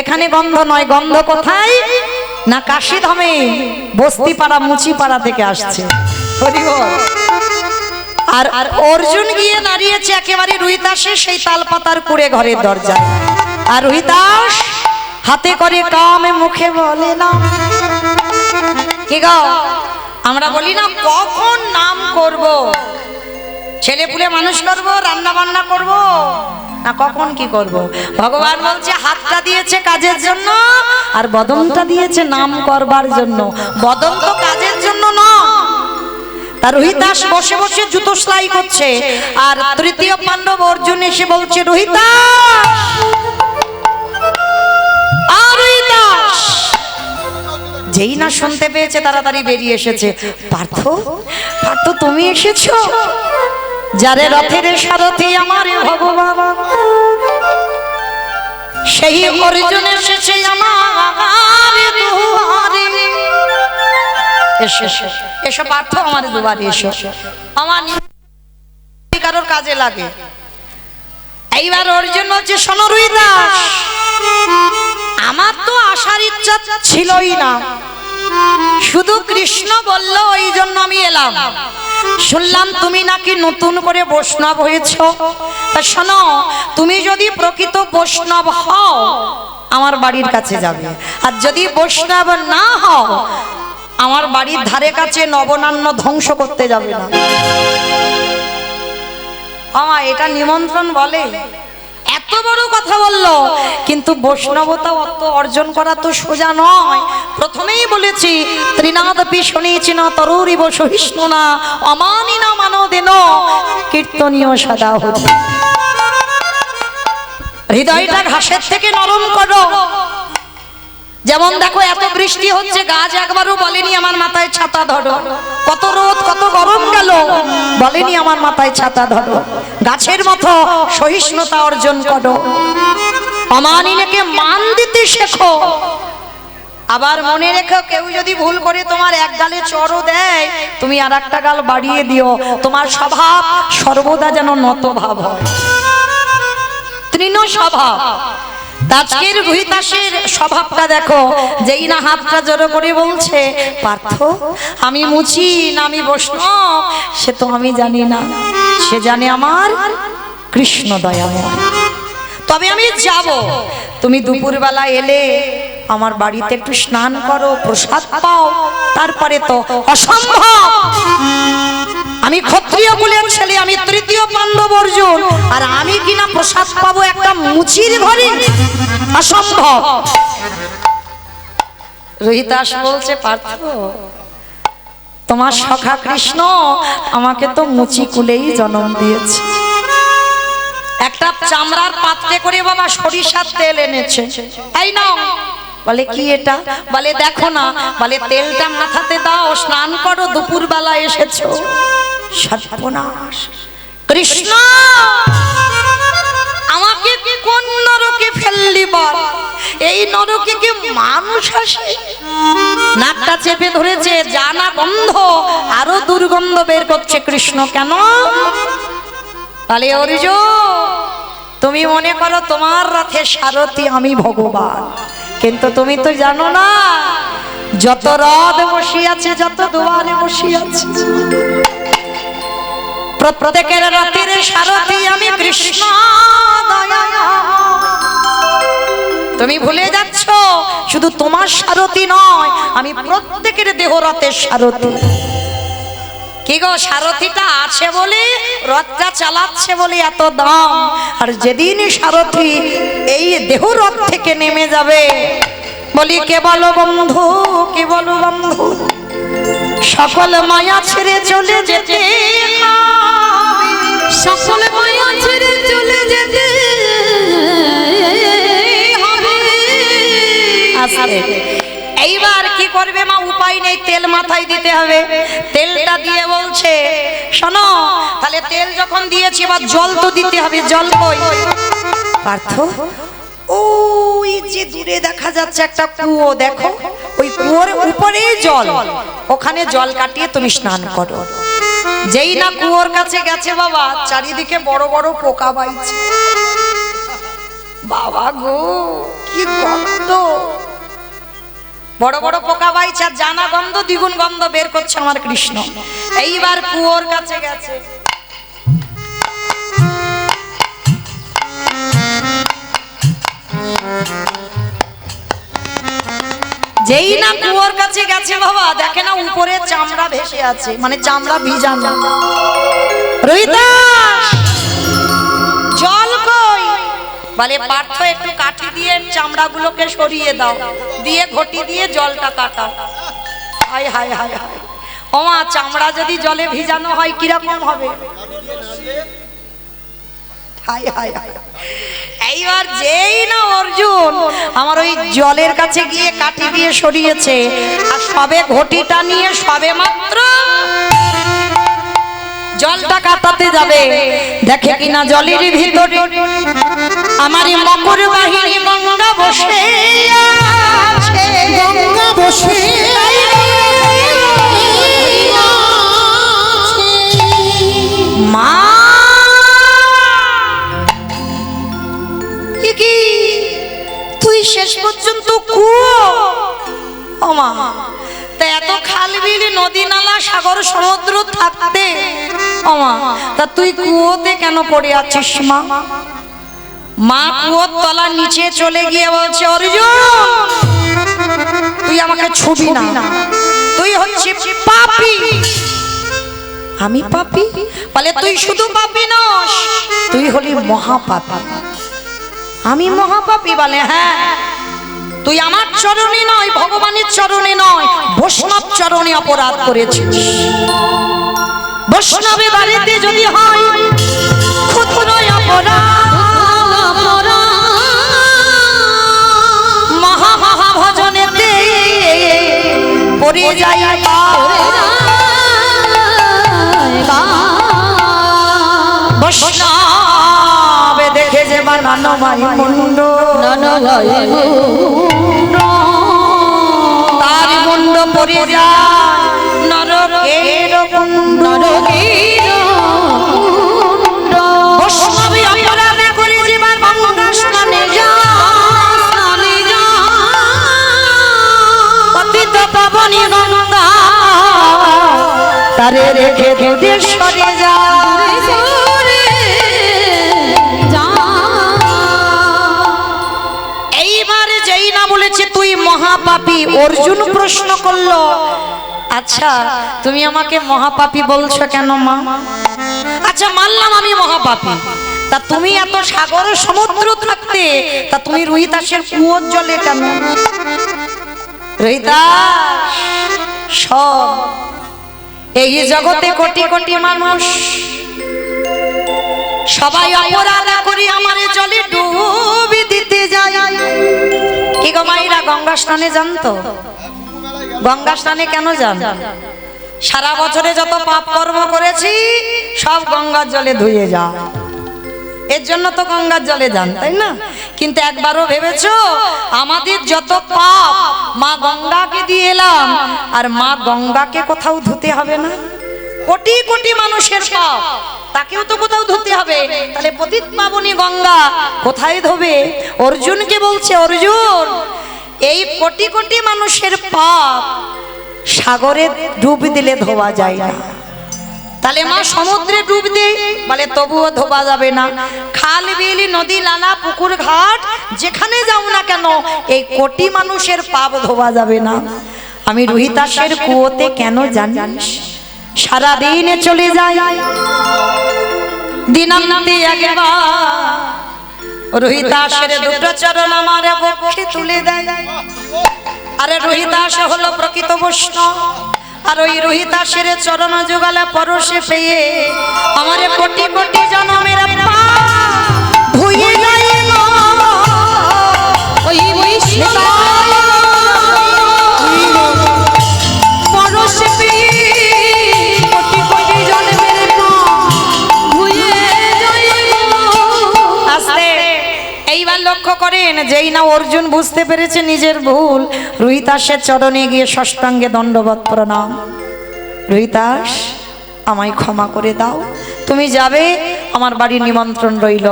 S1: এখানে গন্ধ নয়, গন্ধ কোথায় না কাশীধামে বস্তিপাড়া মুচিপাড়া থেকে আসছে। হরি বল। আর অর্জুন গিয়ে দাঁড়িয়েছে একেবারে রুহিদাসের সেই তালপাতার কুড়ে ঘরের দরজায়। আর রুহিদাস হাতে করে কামে মুখে বলে না, কি গো আমরা বলি না কখন নাম করব, ছেলে পুলে মানুষ করব, রান্না বান্না করব, না কখন কি করব? ভগবান বলছে হাতটা দিয়েছে কাজের জন্য আর বদনটা দিয়েছে নাম করবার জন্য। বদন তো কাজের জন্য নয়। তার রোহিতাস বসে বসে জুতো সেলাই করছে, আর তৃতীয় পাণ্ডব অর্জুন এসে বলছে রোহিতাস, রোহিতাস। যেই না শুনতে পেয়েছে তাড়াতাড়ি বেরিয়ে এসেছে। পার্থ, পার্থ তুমি এসেছো? যারে রথের সারথি আমার ভগবান, সেই অর্জুন এসেছে আমার দুয়ারে। এসো এসো পার্থ, আমার দুয়ারে এসো, আমার কারোর কাজে লাগে। এইবার অর্জুন বলছে শোনো রুহিদাস, আমার তো আসার ইচ্ছা ছিলই না, শুধু কৃষ্ণ বলল ওই জন্য আমি এলাম। শুনলাম তুমি নাকি নতুন করে বৈষ্ণব হয়েছ, তা শোনো তুমি যদি প্রকৃত বৈষ্ণব হও আমার বাড়ির কাছে যাবে, আর যদি বৈষ্ণব না হও আমার বাড়ির ধারে কাছে নবনান্ন ধ্বংস করতে যাবে না। এটা নিমন্ত্রণ বলে? এত বড় কথা বললো, কিন্তু বৈষ্ণবতা অত অর্জন করা তো সোজা নয়। প্রথমেই বলেছি ত্রিনাদপি শুনেছি না তরুরিব সহিষ্ণু না অমানি না মানদেন কীর্তনীয় সদা হতে। হৃদয়টা ঘাসের থেকে নরম করো। যেমন দেখো এত বৃষ্টি হচ্ছে, গাছ একবারও বলেনি আমার মাথায় ছাতা ধরো। কত রোদ কত গরম গেল, বলেনি আমার মাথায় ছাতা ধরো। গাছের মতো সহিষ্ণুতা অর্জন করো, অমানিনাকে মান দিতে শেখো। আবার মনে রেখো কেউ যদি ভুল করে তোমার এক গালে চড়ও দেয়, তুমি আর একটা গাল বাড়িয়ে দিও। তোমার স্বভাব সর্বদা যেন নত ভাব হয়, তৃণ স্বভাব। আজকের রোহিতাসের স্বভাবটা দেখো, যেই না হাতটা জড়ো করে বলছে পার্থ আমি মুচি না আমি বৈষ্ণব সে তো আমি জানি না, সে জানে আমার কৃষ্ণ দয়াময়। তবে আমি যাব, তুমি দুপুরবেলা এলে আমার বাড়িতে একটু স্নান করো, প্রসাদ পাও, তারপরে তো অসম্ভব আমি ক্ষত্রিয় কুলের ছেলে, আমি তৃতীয় পাণ্ডব অর্জুন, আর আমি কিনা প্রসাদ পাবো একটা মুচির ঘরে? অসম্ভব। রোহিতাস বলছে, পার্থ তোমার সখা কৃষ্ণ আমাকে তো মুচি কুলেই জন্ম দিয়েছে। একটা চামড়ার পাত্রে করে বাবা সরিষার তেল এনেছে, এই নাও। বলে কি এটা? বলে দেখো না। বলে তেলটা মাথাতে দাও, স্নান করো, দুপুর বেলা এসেছো। সর্বনাশ! কৃষ্ণ আমাকে কোন নরকে ফেললি বল? এই নরকে কি মানুষ আসে? নাকটা চেপে ধরেছে, জানা গন্ধ, আরো দুর্গন্ধ বের করছে। কৃষ্ণ কেন? তাহলে অর্জুন তুমি মনে করো তোমার রথে সারথি আমি ভগবান, কিন্তু তুমি তো জানো না যত রথ বসিয়াছে, যত দুয়ারে বসিয়াছে, প্রত্যেকের রথের সারথি আমি কৃষ্ণ। তুমি ভুলে যাচ্ছ শুধু তোমার সারথি নয়, আমি প্রত্যেকের দেহ রথের সারথি। কি গো, সারথিটা আছে বলে, রথটা চালাচ্ছে বলে এত দাম, আর যেদিন সারথি এই দেহ রথ থেকে নেমে যাবে, বলি কে বলো বন্ধু, কে বলো বন্ধু, সকল মায়া ছেড়ে চলে যেতে,
S3: সকল মায়া ছেড়ে চলে যেতে হবে।
S1: আসলে এইবার কি করবে মা? উপায় নেই, তেল মাথায় দিতে হবে। তেলটা দিয়ে বলছে, শোনো, তাহলে তেল যখন দিয়েছি এবার জল তো দিতে হবে। জল কই? পার্থ ওই যে দূরে দেখা যাচ্ছে একটা কুয়ো, দেখো ওই কুয়োর উপরে জল, ওখানে জল কাটিয়ে তুমি স্নান করো। যেই না কুয়োর কাছে গেছে বাবা, চারিদিকে বড় বড় পোকা বাইছে। বাবা গো, কি গন্ধ! বড় বড় পোকা বাইছে, আর জানা গন্ধ, দ্বিগুণ গন্ধ বের করছে আমার কৃষ্ণ। এইবার কুয়োর কাছে গেছে, যেই না কুয়োর কাছে গেছে বাবা, দেখে না উপরে চামড়া ভেসে আছে, মানে চামড়া ভিজানো। রোহিতাস জল কই? বলে পার্থ একটু কাঠি দিয়ে চামড়াগুলোকে সরিয়ে দাও, দিয়ে ঘটি দিয়ে জলটা কাটাও। হায় হায় হায় হায়, ওমা চামড়া যদি জলে ভিজানো হয় কিরকম হবে? হায় হায় হায়। এইবার যেই না অর্জুন আমার ওই জলের কাছে গিয়ে কাঠি দিয়ে সরিয়েছে, আর সবে ঘটিটা নিয়ে সবে মাত্র জলটা কাটাতে যাবে, দেখে কিনা জলের ভিতরে আমার মকর বাহিনী গঙ্গা বসে আছে, গঙ্গা বসে মা। কি তুই শেষ পর্যন্ত কুয়ো? ও মা, তা এত খাল বিল নদী নালা সাগর সমুদ্র থাকতে, ও মা, তা তুই কুয়োতে কেন পড়ে আছিস মা? মা কুয়োর তলার নিচে চলে গিয়ে বলছে, অর্জুন তুই আমাকে ছুবি না, তুই হচ্ছিস পাপী। আমি পাপী? বলে তুই শুধু পাপী নস, তুই হলি মহাপাপী। আমি মহাপাপী? বলে হ্যাঁ, তুই আমার চরণে নয়, ভগবানের চরণে নয়, বৈষ্ণব চরণে অপরাধ করেছিস। বৈষ্ণবে বাড়িতে যদি হয় ক্ষুদ্র অপরাধ, মহা মহা ভজনেতে পড়ে যায় বৈষ্ণব দেখে যে বানানো মুন্ড, তার মুন্ড পড়ে যায় নরকের কুণ্ড। বৈষ্ণবী অপরাধে করে জীবন গঙ্গা স্নানে যায়, পতিত পাবনী গঙ্গা তারে রেখে দূরে সরে যায়। এইবারে যেই না বলেছে তুই মহাপাপী, অর্জুন প্রশ্ন করলো আচ্ছা তুমি আমাকে মহাপাপী বলছো কেন মা? আচ্ছা মানলাম আমি মহাপাপী, তা তুমি এত সাগর সমুদ্র থাকতে তা তুমি রোহিতাসের কুয়োর জলে কেন? রোহিতাস সব এই জগতে কোটি কোটি মানুষ সবাই অপরাধ করি আমার জলে ডুবি দিতে যায়। কি গো মাইরা গঙ্গা স্নানে যান তো? গঙ্গা স্নানে কেন যান? সারা বছরে যত পাপ কর্ম করেছি সব গঙ্গার জলে ধুয়ে যায়, এর জন্য তো গঙ্গার জলে যান, তাই না? কিন্তু একবারও ভেবেছো আমাদের যত পাপ মা গঙ্গাকে দিয়ে এলাম, আর মা গঙ্গাকে কোথাও ধুতে হবে না? কোটি কোটি মানুষের পাপ তাকেও তো কোথাও ধুতে হবে, তাহলে পতিত পাবনী গঙ্গা কোথায় ধোবে? অর্জুনকে বলছে, অর্জুন এই কোটি কোটি মানুষের পাপ সাগরে ডুব দিলে ধোয়া যায় না, তাহলে মা সমুদ্রে ডুব দে, বলে তবুও ধোবা যাবে না। খাল বিল নদী নালা পুকুর ঘাট যেখানে যাও না কেন এই কোটি মানুষের পাপ ধোবা যাবে না। আমি রোহিতাসের কুয়োতে কেন জানিস? সারা দিনে চলে যায় দিনান্তে একবার রোহিতাসের দুটো চরণ আমার বক্ষে তুলে দেয়। আরে রোহিতাস হলো প্রকৃত বৈষ্ণব, আর ওই রোহিতাসের চরণ যুগলে পরশে পেয়ে আমার কোটি কোটি জনমের পাপ ধুয়ে যায় না। ওই বৈষ্ণব পরশে পেয়ে কোটি কোটি জনমের পাপ ধুয়ে যায় না। আস্তে এইবার লক্ষ্য করেন, যেই না অর্জুন বুঝতে পেরেছে নিজের ভুল, রোহিতাসের চরণে গিয়ে ষষ্ঠাঙ্গে দণ্ডবত প্রণাম। রোহিতাস আমায় ক্ষমা করে দাও, তুমি যাবে আমার বাড়ির নিমন্ত্রণ রইল।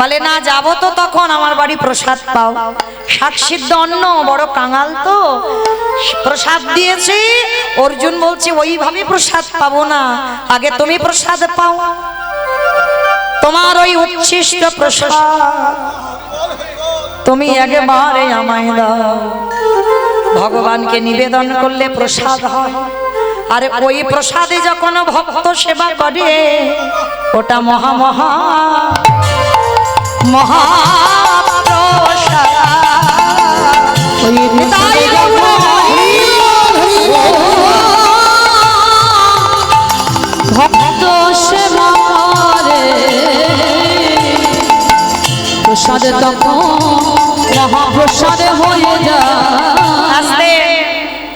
S1: বলে না যাব তো তখন আমার বাড়ি প্রসাদ পাও, শাক সিদ্ধ অন্ন, বড় কাঙাল তো প্রসাদ দিয়েছে। অর্জুন বলছে ওইভাবে প্রসাদ পাবো না, আগে তুমি প্রসাদ পাও, তোমার ওই উচ্ছিষ্ট প্রসাদ তুমি একবারে আমায় দাও। ভগবানকে নিবেদন করলে প্রসাদ হয়, আর ওই প্রসাদে যখন ভক্ত সেবা করে ওটা মহা মহা মহা প্রসাদ। তাই
S3: ভক্ত সেবা করে প্রসাদ তখন মহাপ্রসাদ হয়ে যায়।
S1: আস্তে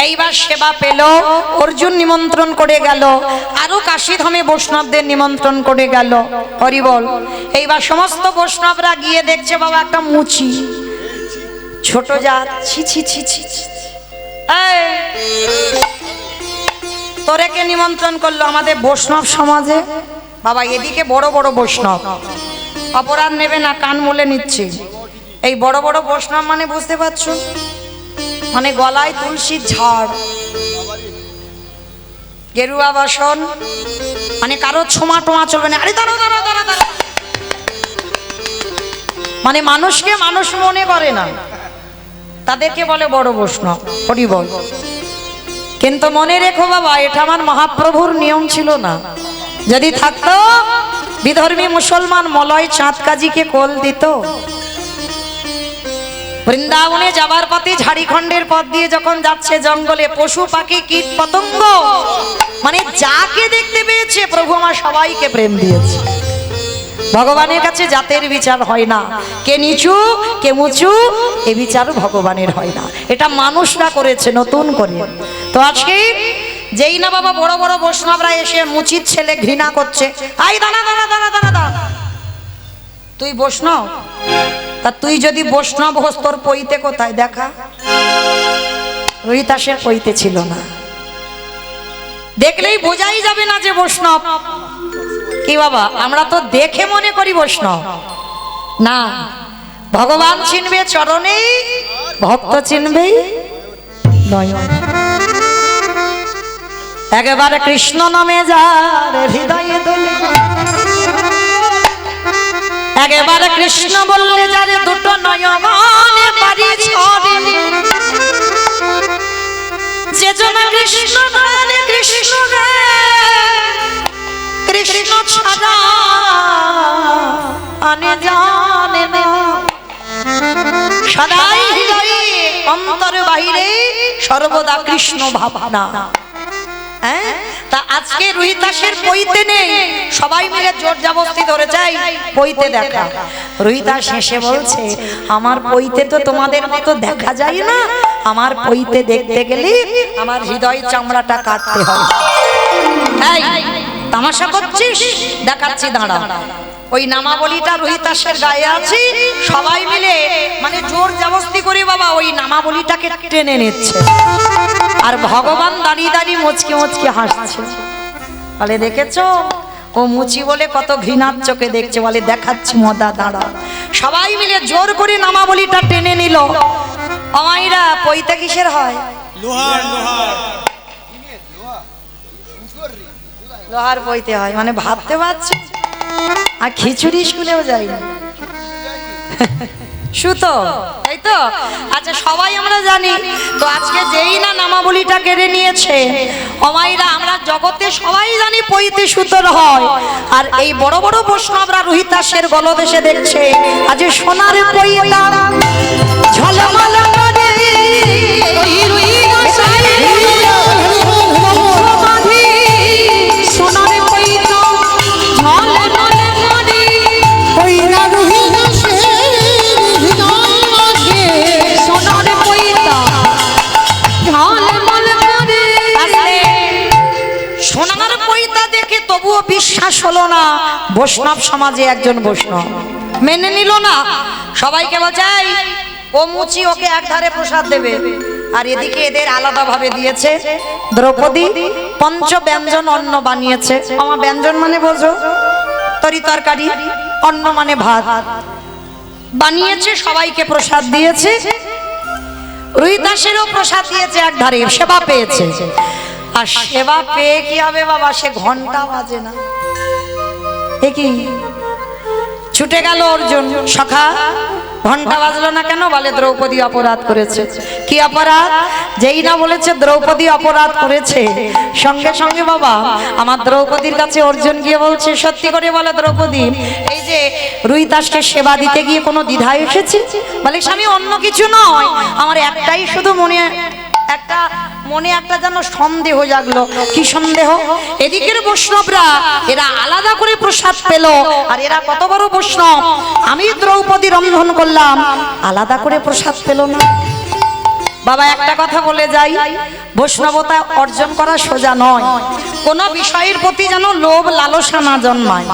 S1: এইবার সেবা পেল, অর্জুন নিমন্ত্রণ করে গেল, আরো কাশীধামে বৈষ্ণবদের নিমন্ত্রণ করে গেল। হরি বল। এইবার সমস্ত বৈষ্ণবরা গিয়ে দেখছে বাবা একটা মুচি ছোট জাত, ছি ছি ছি ছি ছি। এই, তোরেকে নিমন্ত্রণ করলো আমাদের বৈষ্ণব সমাজে। বাবা এদিকে বড় বড় বৈষ্ণব, অপরাধ নেবে না, কান মুলে নিচ্ছি। এই বড় বড় বৈষ্ণব মানে বুঝতে পারছো, মানে গলায় তুলসীর ঝাড়, গেরুয়া বাসন, মানে কারো ছোঁয়া টোয়া চলবে না। আরে দাঁড়া দাঁড়া দাঁড়া দাঁড়া, মানে মানুষকে মানুষ মনে করে না, তাদেরকে বলে বড় বৈষ্ণব। হরি বল। কিন্তু মনে রেখো বাবা, এটা আমার মহাপ্রভুর নিয়ম ছিল না। যদি থাকতো বিধর্মী মুসলমান মলয় চাঁদ কাজীকে কোল দিত। বৃন্দাবনে যাবার পথে ঝাড়িখণ্ডের পথ দিয়ে যখন যাচ্ছে জঙ্গলে পশু পাখি কীট পতঙ্গ মানে যাকে দেখতে পেয়েছে প্রভু আমার সবাইকে প্রেম দিয়েছে। ভগবানের কাছে জাতের বিচার হয় না, কে নিচু কে উঁচু এ বিচার ভগবানের হয় না, এটা মানুষরা করেছে নতুন করে। তো আজকে যেই না বাবা বড় বড় বৈষ্ণবরা এসে মুচির ছেলে ঘৃণা করছে, আই দাঁড়া দাঁড়া দাঁড়া দাঁড়া দাঁড়া, তুই বৈষ্ণব? তা তুই যদি বৈষ্ণব হোস তোর পইতে কোথায় দেখা? রোহিতাসের পইতে ছিল না, দেখলেই বোঝাই যাবে না যে বৈষ্ণব। কি বাবা আমরা তো দেখে মনে করি বৈষ্ণব না, ভগবান চিনবে চরণে, ভক্ত চিনবে নয়ন। একবার কৃষ্ণ নামে যার হৃদয়ে দোলে, একবার কৃষ্ণ বললে যারে দুটো নয়নে বাড়ি ছড়ে, যে জন কৃষ্ণ সদাই হৃদয়ে অন্তরে বাহিরে সর্বদা কৃষ্ণ ভাবনা। হ্যাঁ, তা আজকে রুহিদাসের পইতে নেই, সবাই মিলে জোর জবরদস্তি ধরে যাই পইতে দেখা। রুহিদাস হেসে বলছে, আমার পইতে তো তোমাদের মতো দেখা যায় না, আমার পইতে দেখতে গেলে আমার হৃদয় চামড়াটা কাটতে হয়। এই তামাশা করছিস? দেখাচ্ছি, দাঁড়া। ওই নামাবলীটা রুহিদাসের গায়ে আছে, সবাই মিলে মানে জোর জবরদস্তি করে বাবা ওই নামাবলীটাকে টেনে নিচ্ছে। আর ভগবান দাঁড়িয়ে দাঁড়িয়ে মুচকি মুচকি হাসছে। বলে দেখেছো, ও মুচি বলে কত ঘৃণার চোখে দেখছে। বলে দেখাচ্ছি মদা, দাঁড়া। সবাই মিলে জোর করে নামাবলীটা টেনে নিল। আমাইরা পইতে কিসের হয়?
S2: লোহার লোহার
S1: লোহার পইতে হয়, মানে ভাবতে পারছো। আর খিচুড়ি স্কুলেও যাই না, সুতো, তাই তো? আচ্ছা, সবাই আমরা জানি তো। আজকে যেই না নামাবলীটা কেড়ে নিয়েছে অমাইরা, আমরা জগতে সবাই জানি পইতে সুতোর হয়। আর এই বড় বড় বৈষ্ণবরা রুহিদাসের গলদেশে দেখছে আজ সোনার পইতা ঝলমল করে।
S3: সোনার পইতা ঝলমল করে, সোনার পইতা ঝলমল করে।
S1: সোনার পইতা দেখে তবুও বিশ্বাস হলো না। বৈষ্ণব সমাজে একজন বৈষ্ণব মেনে নিল না। সবাইকে বলছে, এই, ও মুচি ওকে এক ধারে প্রসাদ দেবে, আর এদিকে এদের আলাদা ভাবে দিয়েছে। দ্রৌপদী পঞ্চ ব্যঞ্জন অন্ন বানিয়েছে। আমার ব্যঞ্জন মানে বোঝো, তরি তরকারি, অন্ন মানে ভাত বানিয়েছে, সবাইকে প্রসাদ দিয়েছে। রুহিদাসেরও প্রসাদ দিয়েছে এক ধারে, সেবা পেয়েছে। আর সেবা পেয়ে কি হবে বাবা, সে ঘন্টা বাজে না। এ কি ছুটে গেল অর্জুন, সখা ঘন্টা বাজলো না কেন? বলে দ্রৌপদী অপরাধ করেছে। কি অপরাধ? যেই না বলেছে দ্রৌপদী অপরাধ করেছে, সঙ্গে সঙ্গে বাবা আমার দ্রৌপদীর কাছে অর্জুন গিয়ে বলছে, সত্যি করে বলে দ্রৌপদী, এই যে রুহিদাসকে সেবা দিতে গিয়ে কোনো দ্বিধা এসেছে? বলে স্বামী, অন্য কিছু নয়, আমার একটাই শুধু মনে একটা যেন সন্দেহ জাগলো। কি সন্দেহ? এদিকের বৈষ্ণবরা এরা আলাদা করে প্রসাদ পেল, আর এরা কত বড় বৈষ্ণব, আমি দ্রৌপদী রন্ধন করলাম, আলাদা করে প্রসাদ পেল না। বাবা একটা কথা বলে যাই, বৈষ্ণবতা অর্জন করা সোজা নয়। কোন বিষয়ের প্রতি যেন লোভ লালসা না জন্মায়।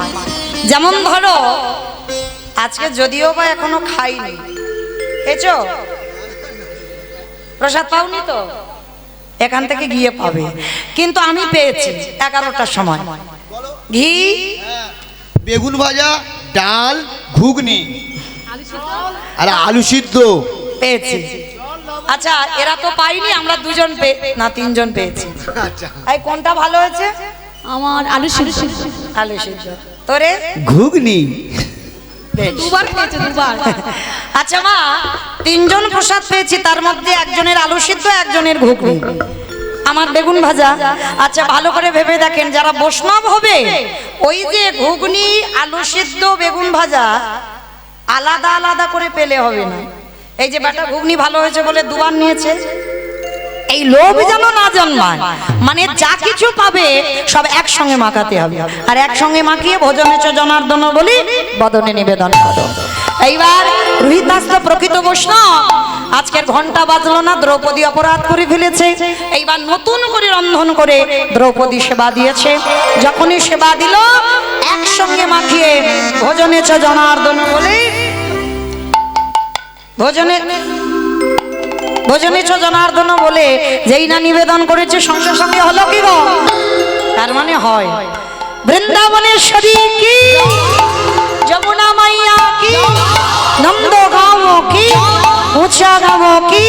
S1: যেমন ধরো আজকে যদিও বা এখনো খাইনি, খেয়েছো? প্রসাদ পাওনি তো, এখান থেকে গিয়ে পাবে। কিন্তু আমি পেয়েছি 11টার সময় ঘি,
S4: বেগুন ভাজা, ডাল, ঘুগনি আর আলু সিদ্ধ
S1: পেয়েছি। আচ্ছা, এরা তো পাইনি, আমরা দুজন না তিনজন পেয়েছি। এই কোনটা ভালো হয়েছে?
S3: আমার আলু সিদ্ধ।
S1: আলু সিদ্ধ। তোরে?
S4: ঘুগনি।
S3: দুবার খেয়েছে, দুবার।
S1: আচ্ছা মা, তিনজন প্রসাদ পেয়েছি, তার মধ্যে একজনের আলু সিদ্ধ, একজনের ঘুগনি, আমার বেগুন ভাজা। আচ্ছা ভালো করে ভেবে দেখেন, যারা বৈষ্ণব হবে ওই যে ঘুগনি, আলু সিদ্ধ, বেগুন ভাজা আলাদা আলাদা করে পেলে হবে না। এই যে বেটা ঘুগনি ভালো হয়েছে বলে দুবার নিয়েছে, এই লোভ যেন না জন্মায়। মানে যা কিছু পাবে সব একসঙ্গে মাখাতে হবে, আর একসঙ্গে মাখিয়ে ভোজনে চ জনার্দন বলি বদনে নিবেদন করো। এইবার রুহিদাস তো প্রকৃত বৈষ্ণব, আজকের ঘন্টা বাজলো না, দ্রৌপদী অপরাধ করে ফেলেছে। এইবার নতুন করে রন্ধন করে দ্রৌপদী সেবা দিয়েছে। যখনই সেবা দিল একসঙ্গে মাখিয়ে ভোজনে চ জনার্দন বলি ভোজনে চ জনার্দন বলে যেই না নিবেদন করেছে, সঙ্গে সঙ্গে হলো কি গো? তার মানে হয় বৃন্দাবনেশ্বরী কি, যমুনা মাইয়া কি, নন্দগাঁও কি, উঁচাগাঁও কি,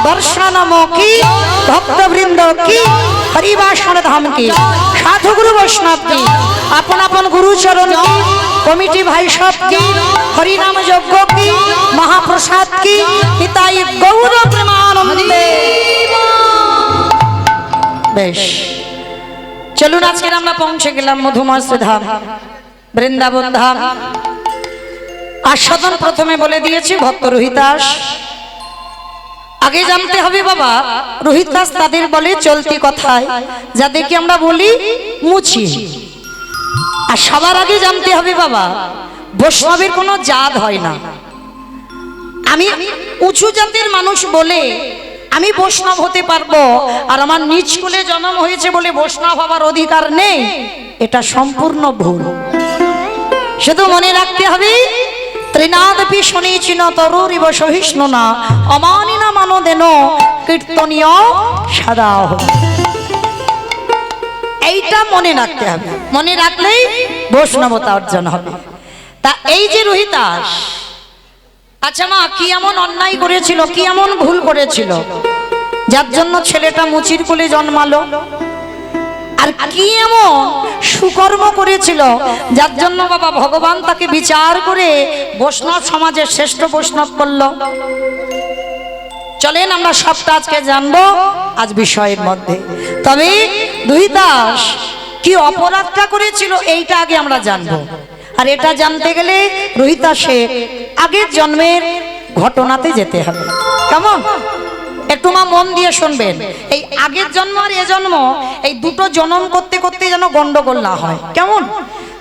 S1: দর্শনম কি, ভক্তবৃন্দ কি, হরিবাসন ধাম কি, সাধুগুরু বৈষ্ণব কি, আপন আপন গুরুচরণ কি, কমিটি ভাই সব কি, হরিনাম যজ্ঞ কি, মহাপ্রসাদ কি, পিতাই গৌর প্রেমানন্দে। বেশ, চলুন আজকের আমরা পৌঁছে গেলাম মধুময় ধাম, বৃন্দাবন ধাম। আস্বাদন প্রথমে বলে দিয়েছি ভক্ত রুহিদাস। আগে জানতে হবে বাবা, রোহিতাস তাদের বলে চলতি কথায়, যাদেরকে আমরা বলি মুচি। আর সবার আগে জানতে হবে বাবা, বৈষ্ণবের কোনো জাত হয় না। আমি উঁচু জাতের মানুষ বলে আমি বৈষ্ণব হতে পারবো, আর আমার নিজ কুলে জন্ম হয়েছে বলে বৈষ্ণব হবার অধিকার নেই, এটা সম্পূর্ণ ভুল। শুধু মনে রাখতে হবে, ত্রিনাদপি শনিচিন তরুরিব সহিষ্ণু না অমানিনা মানদেন কীর্তনীয় সদাহ। এইটা মনে রাখতে হবে, মনে রাখলেই বৈষ্ণবতা অর্জন হবে। তা এই যে রোহিতাস, আচ্ছা মা, কি এমন অন্যায় করেছিল, কি এমন ভুল করেছিল যার জন্য ছেলেটা মুচির কোলে জন্মালো? আর কি এমন সুকর্ম করেছিল যার জন্য বাবা ভগবান তাকে বিচার করে বৈষ্ণব সমাজের শ্রেষ্ঠ বৈষ্ণব করলো? চলেন আমরা সবটা আজকে জানবো আজ বিষয়ের মধ্যে। তবে রোহিতাস কি অপরাধটা করেছিল এইটা আগে আমরা জানবো। আর এটা জানতে গেলে রোহিতাসের আগের জন্মের ঘটনাতে যেতে হবে। কেমন? একটু মা মন দিয়ে শুনবেন। এই আগের জন্ম আর এ জন্ম, এই দুটো জন্ম করতে করতে যেন গন্ডগোল না হয়। কেমন?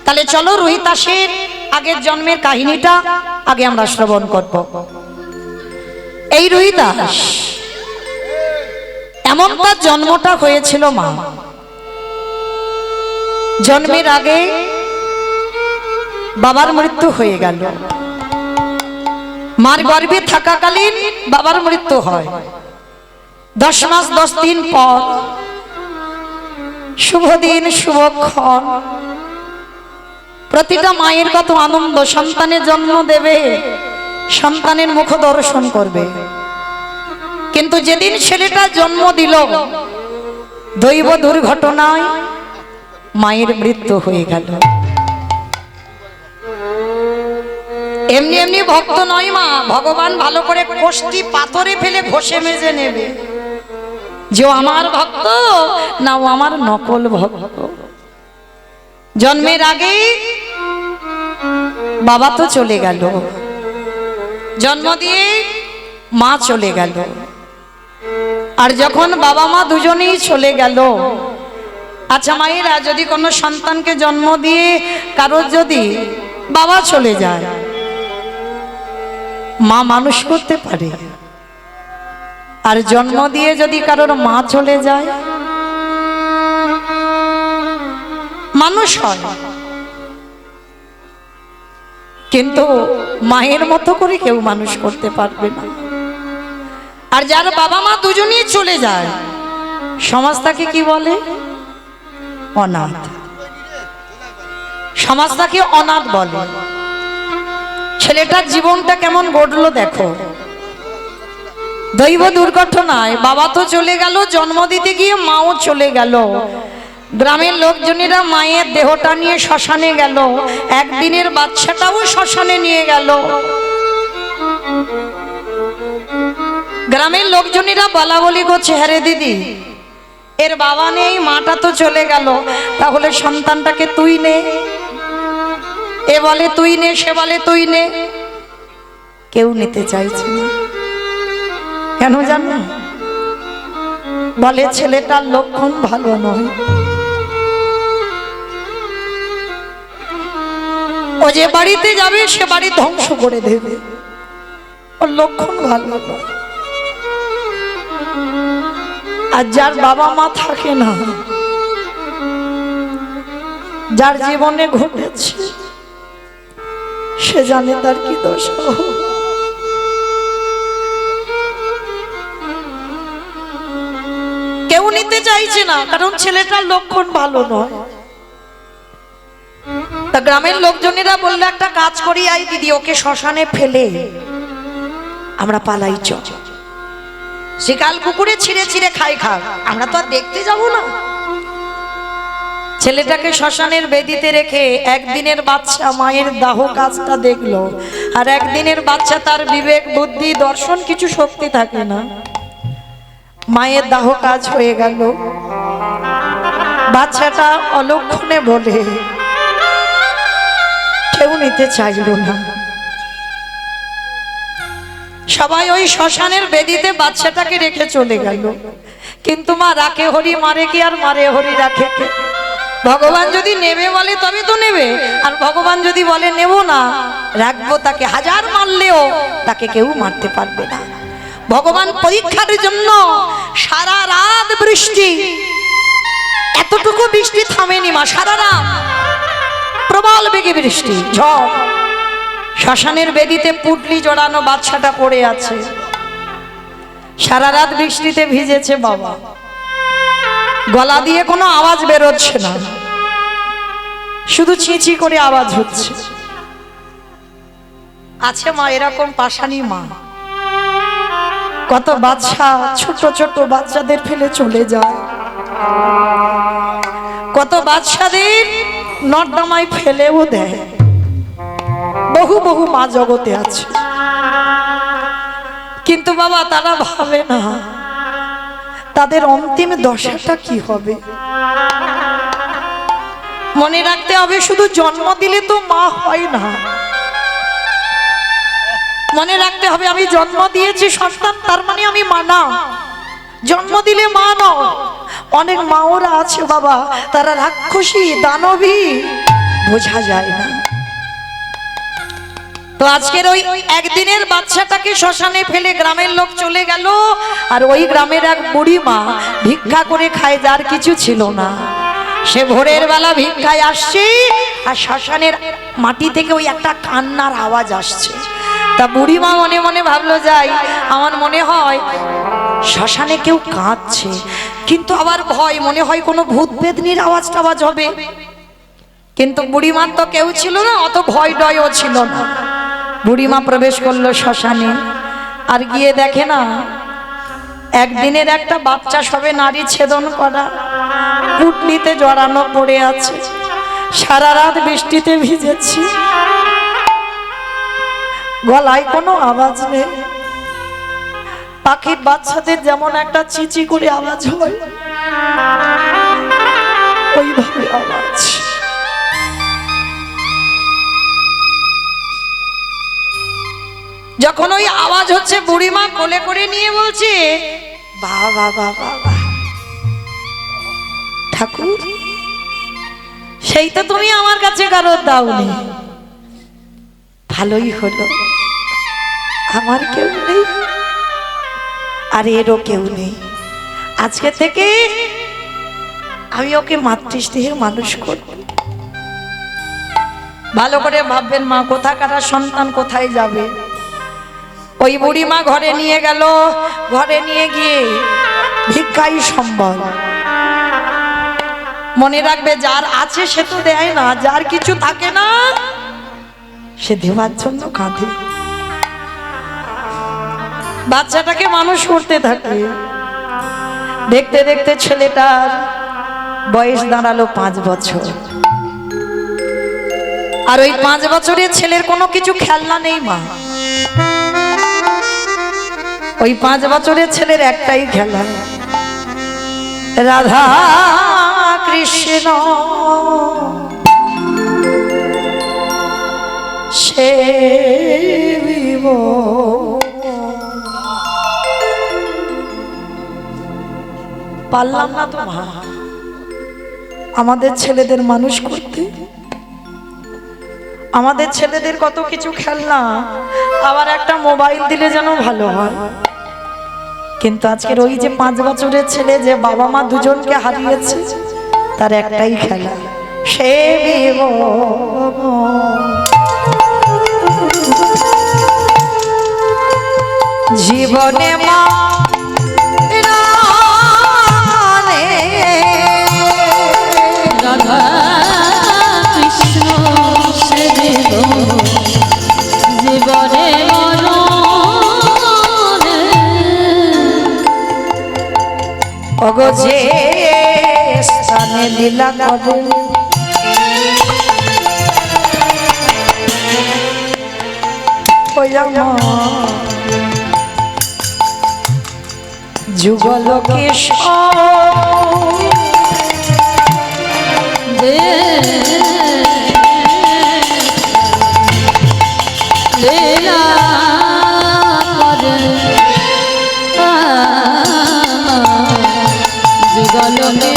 S1: তাহলে চলো রোহিতাসের আগের জন্মের কাহিনীটা আগে আমরা শ্রবণ করব। এই রোহিতাস এমন তার জন্মটা হয়েছিল মা, জন্মের আগে বাবার মৃত্যু হয়ে গেল। মার গর্ভে থাকাকালীন বাবার মৃত্যু হয়। 10 মাস 10 দিন পর শুভ দিন শুভক্ষণ, প্রতিটা মায়ের কত আনন্দ, সন্তানের জন্ম দেবে, সন্তানের মুখ দর্শন করবে। কিন্তু যেদিন ছেলেটা জন্ম দিল, দৈব দুর্ঘটনায় মায়ের মৃত্যু হয়ে গেল। এমনি এমনি ভক্ত নয় মা, ভগবান ভালো করে কোষ্ঠী পাথরে ফেলে ঘষে মেজে নেবে যে আমার ভক্ত না ও আমার নকল ভক্ত। জন্মের আগে বাবা তো চলে গেল, জন্ম দিয়ে মা চলে গেল। আর যখন বাবা মা দুজনেই চলে গেল, আচ্ছা মায়েরা, যদি কোনো সন্তানকে জন্ম দিয়ে কারোর যদি বাবা চলে যায়, মা মানুষ করতে পারে? আর জন্ম দিয়ে যদি কারোর মা চলে যায়, মানুষ হয়, কিন্তু মায়ের মতো করে কেউ মানুষ করতে পারবে না। আর যার বাবা মা দুজনেই চলে যায়, সমাজ তাকে কি বলে? অনাথ। সমাজ তাকে অনাথ বলে। ছেলেটার জীবনটা কেমন গড়লো দেখো। দৈব দুর্ঘটনায় বাবা তো চলে গেল, জন্ম দিতে গিয়ে মাও চলে গেল। গ্রামের লোকজনেরা মায়ের দেহটা নিয়ে শ্মশানে গেল, একদিনের বাচ্চাটাও শ্মশানে নিয়ে গেল। গ্রামের লোকজনেরা বলা বলি করছে, হ্যাঁ রে দিদি, এর বাবা নেই, মাটা তো চলে গেল, তাহলে সন্তানটাকে তুই নে। এ বলে তুই নে, সে বলে তুই নে। কেউ নিতে চাইছে না। কেন জানো? বলে ছেলেটার লক্ষণ ভালো নয়, ও যে বাড়িতে যাবে সে বাড়ি ধ্বংস করে দেবে, ওর লক্ষণ ভালো নয়। আর যার বাবা মা থাকে না, যার জীবনে ঘটেছে, সে জানে তার কি দোষ। কেউ নিতে চাইছে না, কারণ ছেলেটার লক্ষণ ভালো নয়। তা গ্রামের লোকজনেরা বললো, একটা কাজ করি আই দিদি, ওকে শ্মশানে ফেলে আমরা পালাই চ। শিকাল কুকুরে ছিঁড়ে ছিঁড়ে খাই খা, আমরা তো আর দেখতে যাব না। ছেলেটাকে শ্মশানের বেদিতে রেখে একদিনের বাচ্চা মায়ের দাহ কাজটা দেখলো। আর একদিনের বাচ্চা, তার বিবেক বুদ্ধি দর্শন কিছু শক্তি থাকে না। মায়ের দাহ কাজ হয়ে গেল। বাচ্চাটা অলক্ষণে বলে কেউ নিতে চাইল না। সবাই ওই শ্মশানের বেদিতে বাচ্চাটাকে রেখে চলে গেল, কিন্তু মা রাখে হরি মারে কি আর মারে হরি রাখে কে? ভগবান যদি নেবে বলে তবে তো নেবে, আর ভগবান যদি বলে নেব না, রাখবো তাকে, হাজার মারলেও তাকে কেউ মারতে পারবে না। ভগবান পরীক্ষার জন্য সারা রাত বৃষ্টি, এতটুকু বৃষ্টি থামেনি মা, সারা রাত প্রবল বেগে বৃষ্টি, ঝড়। শ্মশানের বেদিতে পুটলি জড়ানো বাচ্চাটা পড়ে আছে, সারা রাত বৃষ্টিতে ভিজেছে বাবা, গলা দিয়ে কোনো আওয়াজ বেরোচ্ছে না, শুধু চিঁচি করে আওয়াজ হচ্ছে। আছে মা এরকম পাশানি মা, কত বাচ্চা ছোট ছোট বাচ্চাদের ফেলে চলে যায়, কত বাচ্চাদের নর্দমায় ফেলেও দেয়। বহু বহু মা জগতে আছে, কিন্তু বাবা তারা ভাবে না তাদের অন্তিম দশাটা কি হবে। মনে রাখতে হবে শুধু জন্ম দিলে তো মা হয় না, মনে রাখতে হবে আমি জন্ম দিয়েছি সন্তান তার মানে আমি মা না, জন্ম দিলে মা নয়। অনেক মাওরা আছে বাবা, তারা রাক্ষসী দানবী, বোঝা যায় না। তো আজকের ওই একদিনের বাচ্চাটাকে শ্মশানে ফেলে গ্রামের লোক চলে গেল, আর ওই গ্রামের এক বুড়ি মা ভিক্ষা করে খায়, যার কিছু ছিল না, সে ভোরের বেলা ভিক্ষায় আসছে, আর শ্মশানের মাটি থেকে ওই একটা কান্নার আওয়াজ আসছে। তা বুড়ি মা মনে মনে ভাবলো, যাই, আমার মনে হয় শ্মশানে কেউ কাঁদছে, কিন্তু আবার ভয়, মনে হয় কোনো ভূত বেদনির আওয়াজ টাওয়াজ হবে। কিন্তু বুড়িমার তো কেউ ছিল না, অত ভয় ডয়ও ছিল না। বুড়িমা প্রবেশ করলো শ্মশানে, আর গিয়ে দেখে না একদিনের একটা বাচ্চা সবে নারী ছেদন করা, পুটলিতে জড়ানো পড়ে আছে, সারা রাত বৃষ্টিতে ভিজেছি, গলায় কোনো আওয়াজ নেই। পাখির বাচ্চাদের যেমন একটা চিচি করে আওয়াজ হয়, ওইভাবে আওয়াজ। যখন ওই আওয়াজ হচ্ছে, বুড়িমা কোলে করে নিয়ে বলছে, বাবা বাবা ঠাকুর, সেই তো তুমি আমার কাছে কারোর দাওনি, ভালোই হলো, আমার কেউ নেই আর এরও কেউ নেই, আজকে থেকে আমি ওকে মাতৃস্নেহে মানুষ করব। ভালো করে ভাববেন মা, কোথাকার সন্তান কোথায় যাবে। ওই বুড়ি মা ঘরে নিয়ে গেল, ঘরে নিয়ে গিয়ে ভিক্ষাই সম্বল। মনে রাখবে, যার আছে সে তো দেয় না, যার কিছু থাকে না সে দেওয়ার জন্য কাঁদে। বাচ্চাটাকে মানুষ করতে থাকে, দেখতে দেখতে ছেলেটার বয়স দাঁড়ালো 5 বছর। আর ওই 5 বছরের ছেলের কোনো কিছু খেলনা নেই মা, ওই 5 বছরের ছেলের একটাই খেলা, রাধা কৃষ্ণ সেবিব। পারলাম না তো মা আমাদের ছেলেদের মানুষ করতে, আমাদের ছেলেদের কত কিছু খেলনা, আবার একটা মোবাইল দিলে যেন ভালো হয়। কিন্তু আজকের ওই যে 5 বছরের ছেলে, যে বাবা মা দুজনকে হারিয়েছে, তার একটাই খেলা, সে জীবনে মা
S3: রাধা কৃষ্ণ সেবিব, জীবনে মরণে।
S1: ওগো যে স্থানে লীলা করে, যুগল
S3: লীলা যুগলকে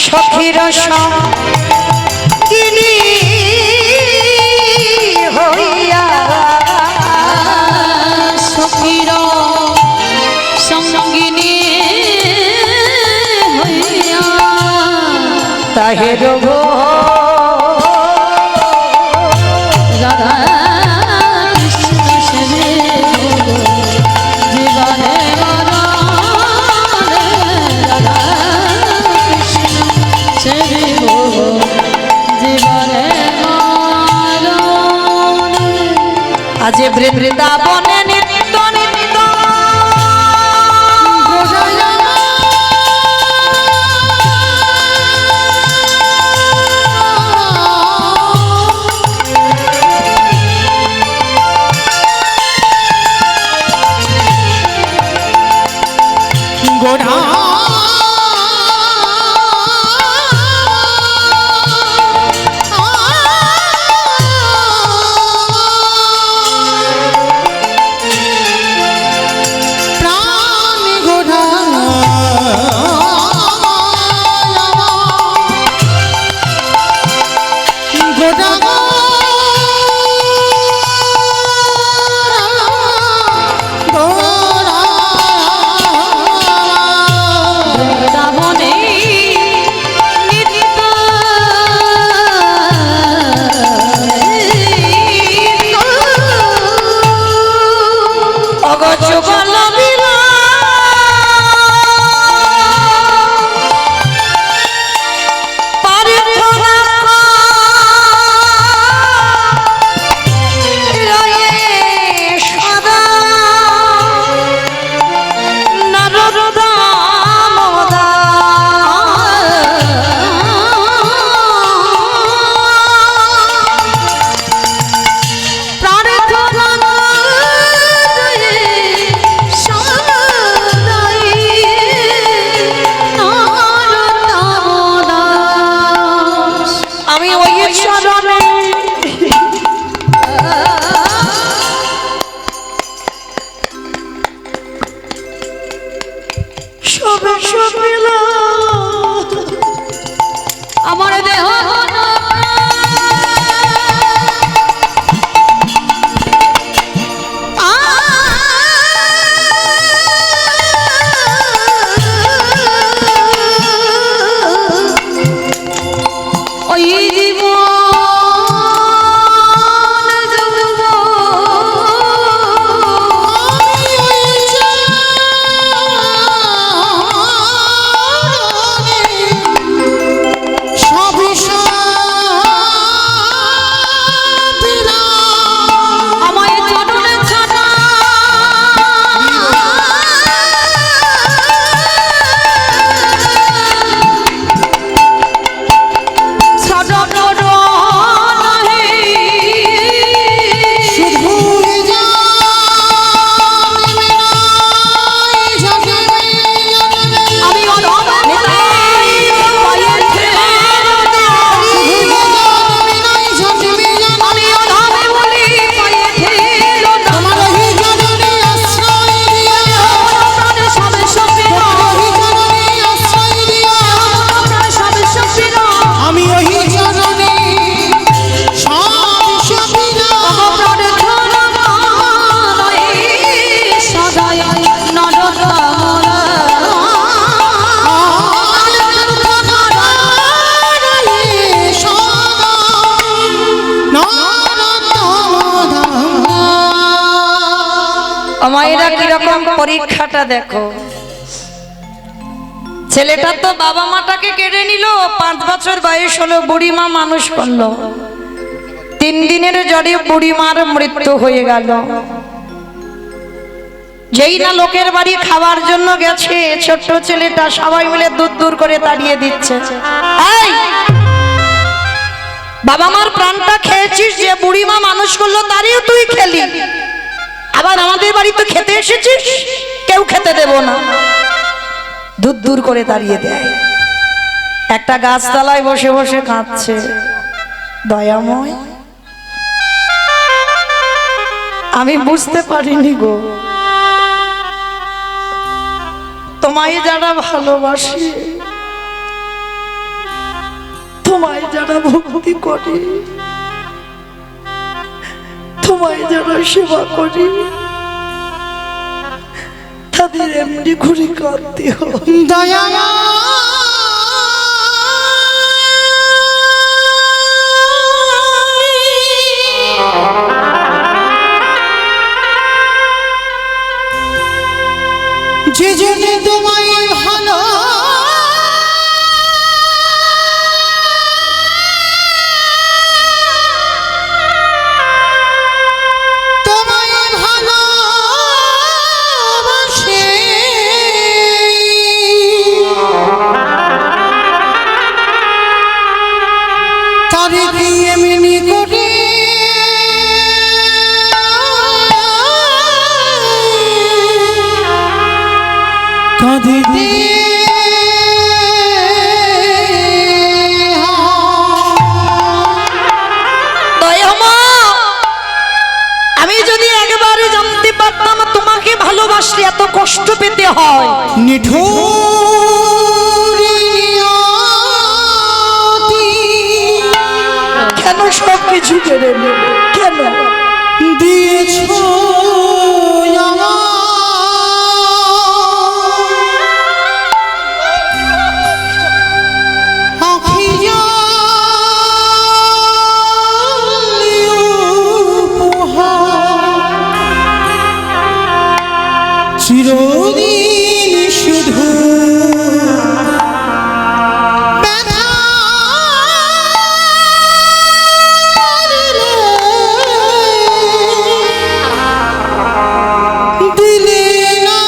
S1: সখীর সঙ্গিনী হইয়া
S3: সখীর সঙ্গিনী হইয়া
S1: তাহের গো
S3: রাধা কৃষ্ণ সেবে জীবনে মরণে রাধা কৃষ্ণ সেবে জীবনে মরণে
S1: আজ বৃন্দাবনে নিত্য নিত্য
S3: বৃন্দাবনে নিত্য
S1: অগজগল আমি ওই চরণে সবে সবিল
S3: আমার দেহ ওই
S1: মায়েরা কিরকম পরীক্ষাটা দেখো। ছেলেটা তো বাবা মাটাকে কেড়ে নিল, 5 বছর বয়স হলো, বুড়ি মা মানুষ করলো। 3 দিনের জ্বরে বুড়ি মার মৃত্যু হয়ে গেল। যেই না লোকের বাড়ি খাওয়ার জন্য গেছে, ছোট্ট ছেলেটা সবাই মিলে দূর দূর করে তাড়িয়ে দিচ্ছে। এই বাবা মার প্রাণটা খেয়েছিস, যে বুড়ি মা মানুষ করলো তারও তুই খেলি, আবার আমাদের বাড়ি তো খেতে এসেছিস, কেউ খেতে দেব না, দূর দূর করে তাড়িয়ে দেয়। একটা গাছতলায় বসে বসে কাঁদছে। দয়াময়, আমি বুঝতে পারিনি গো, তোমায় যারা ভালোবাসে, তোমায় যারা ভক্তি করে, তোমায় যারা সেবা করে, তাদের এমনি ঘুরে কাঁদতে হয়।
S5: দয়া যে জন্য তোমায় ভালো তোমায় ভালোবাসে তারে কি এমনি করে কাঁদে
S1: আমি যদি একবারে জানতে পারতাম তোমাকে ভালোবাসলে এত কষ্ট পেতে হয়,
S5: নিঠুর নিয়তি
S1: কেন সব কিছু কেড়ে নেবে? কেন
S5: দিয়েছ চিরদিন শুধু ব্যথা দিলে না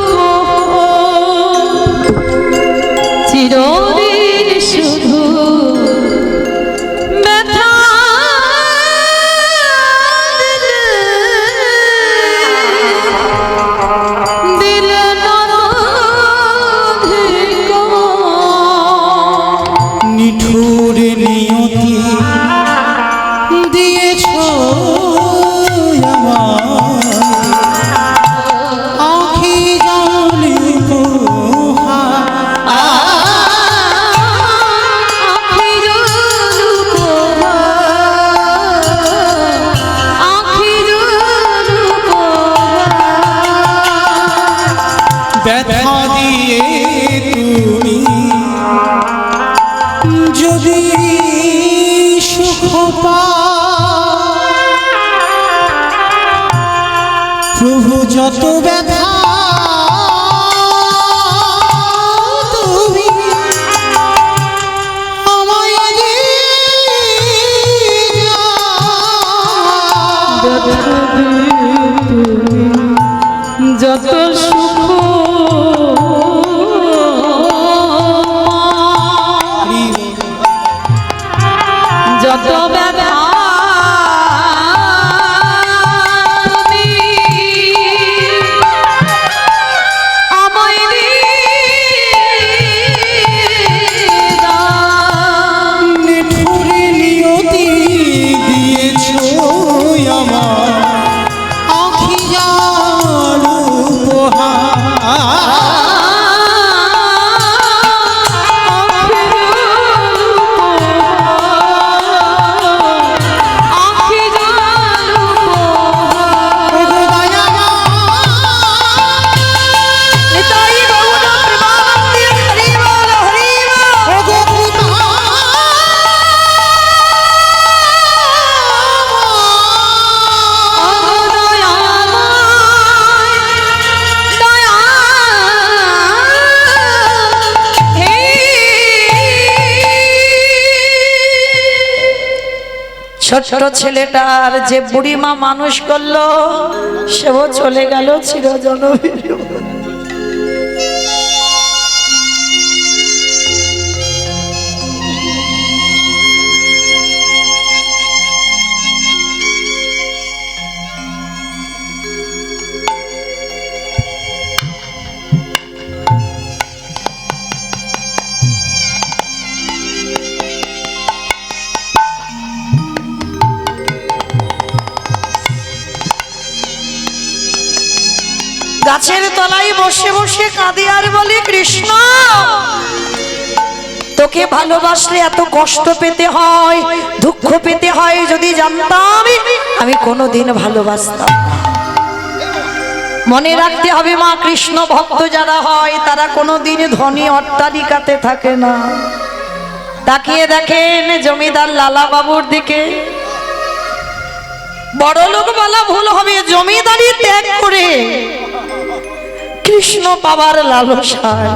S5: তো
S3: চিরদিন শুধু ব্যথা দিলে না
S5: নিঠুর নিয়তি দিয়েছ আখি জানি ব্যথা দিয়ে তুমি যদি সুখ পাও প্রভু যত ব্যথা তুমি আমায় দিয়ে যাও।
S3: যত সুখ যত ব্যথা তুমি আমায়
S5: নিঠুর নিয়তি দিয়েছ আমার আখি জাল উপহার
S1: ছোট্ট ছেলেটার যে বুড়িমা মানুষ করলো সেও চলে গেল চিরজনবীর। গাছের তলায় বসে বসে কাঁদি আর বলি, কৃষ্ণ তোকে ভালোবাসলে এত কষ্ট পেতে হয়, দুঃখ পেতে হয়, যদি জানতাম আমি কোনোদিন ভালোবাসতাম না। মনে রাখতে হবে মা, কৃষ্ণ ভক্ত যারা হয় তারা কোনোদিন ধনী অট্টালিকাতে থাকে না। তাকিয়ে দেখেন জমিদার লালা বাবুর দিকে। বড় লোক বলা ভুল হবে, জমিদারি ত্যাগ করে কৃষ্ণ পাবার লালসায়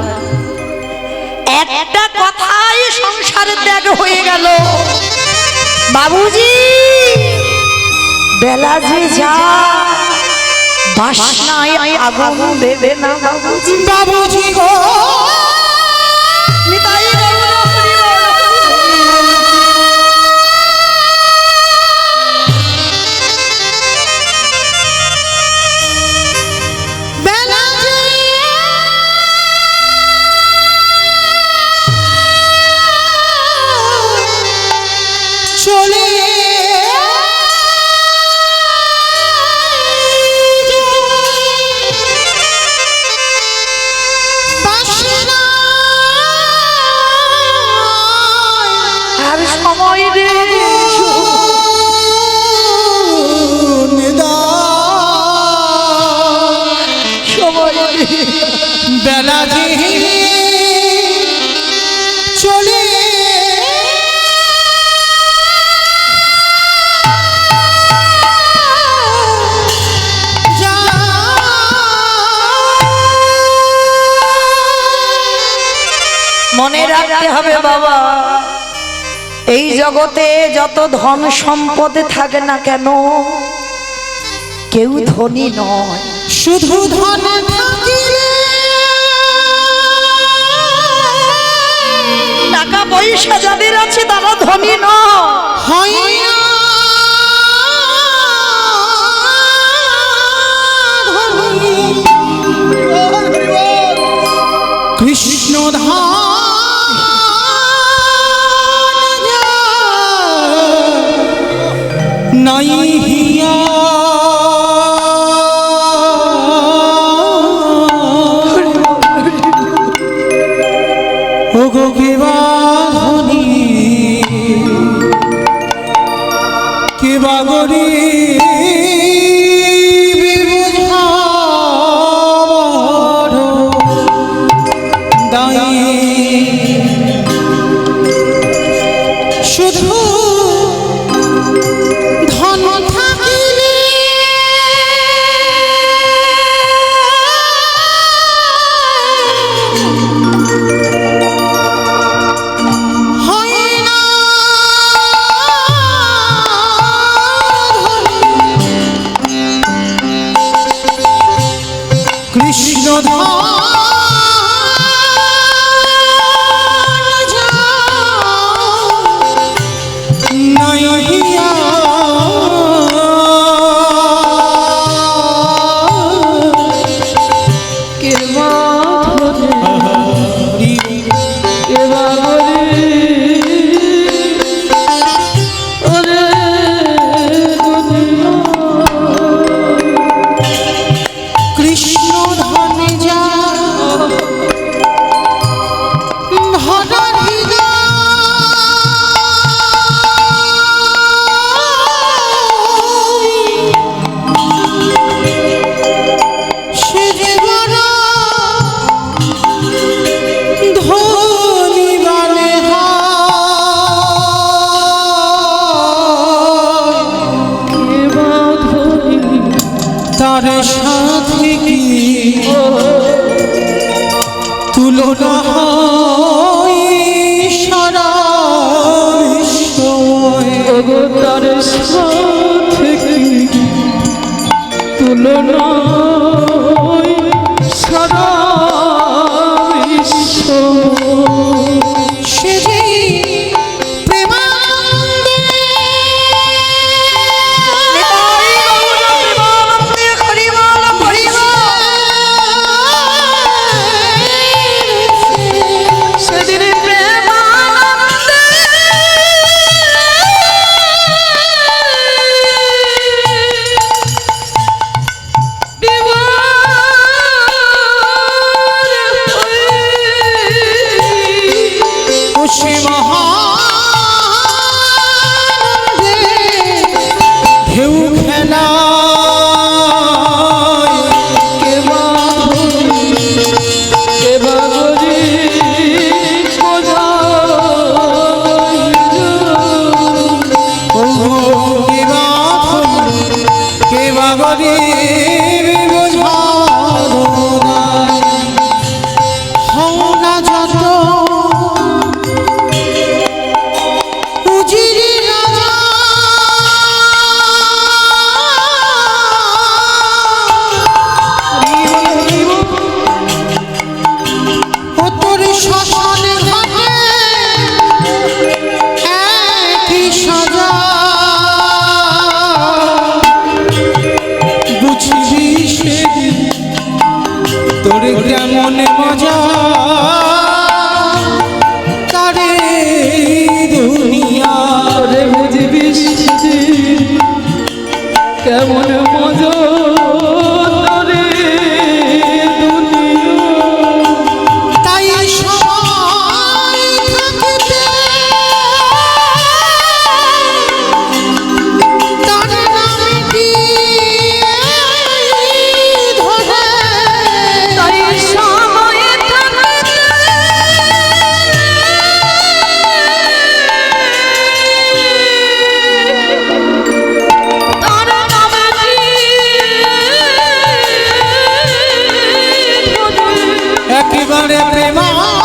S1: একটা কথাই সংসার ত্যাগ হয়ে গেল। বাবুজি বেলা যে যা, বাসনায় আগুন দেবে না বাবুজি।
S5: বাবুজি গো
S1: নিতাই গৌর হরি বল।
S5: বেলা যে চলে
S1: আর সময় রে সময়
S5: বেলা যে চলে
S1: মনে রাখতে হবে বাবা, এই জগতে যত ধন সম্পদ থাকে না কেন, কেউ ধনী নয়।
S5: শুধু ধন থাকিলে
S1: টাকা পয়সা যাদের আছে তারা ধনী নয়।
S5: হয় না ধনী। কৃষ্ণ ধান নাই হিয়া ও গো কেবা ধনী কেবা গরিব শুধু ধন থাকিলে হয় না কৃষ্ণ কৃষ্ণ ধন যা তার সাথে কি তুলনা হয় সারা বিশ্বময়।
S3: তার সাথে কি তুলনা সারা বিশ্ব।
S5: সে যে প্রেমানন্দে
S1: নিতাই গৌর হরি বল, হরি বল, হরি বল। সেদিন প্রেমানন্দে
S5: কেমন মজা তারে দুনিয়া
S3: রে বুঝবি কেমন মজা রে দুনিয়া
S5: তাই সময় থাকতে তার নামটি ধরে
S1: তাই সময়ে থাকতে তার নামটি
S5: একেবারে প্রেমানন্দে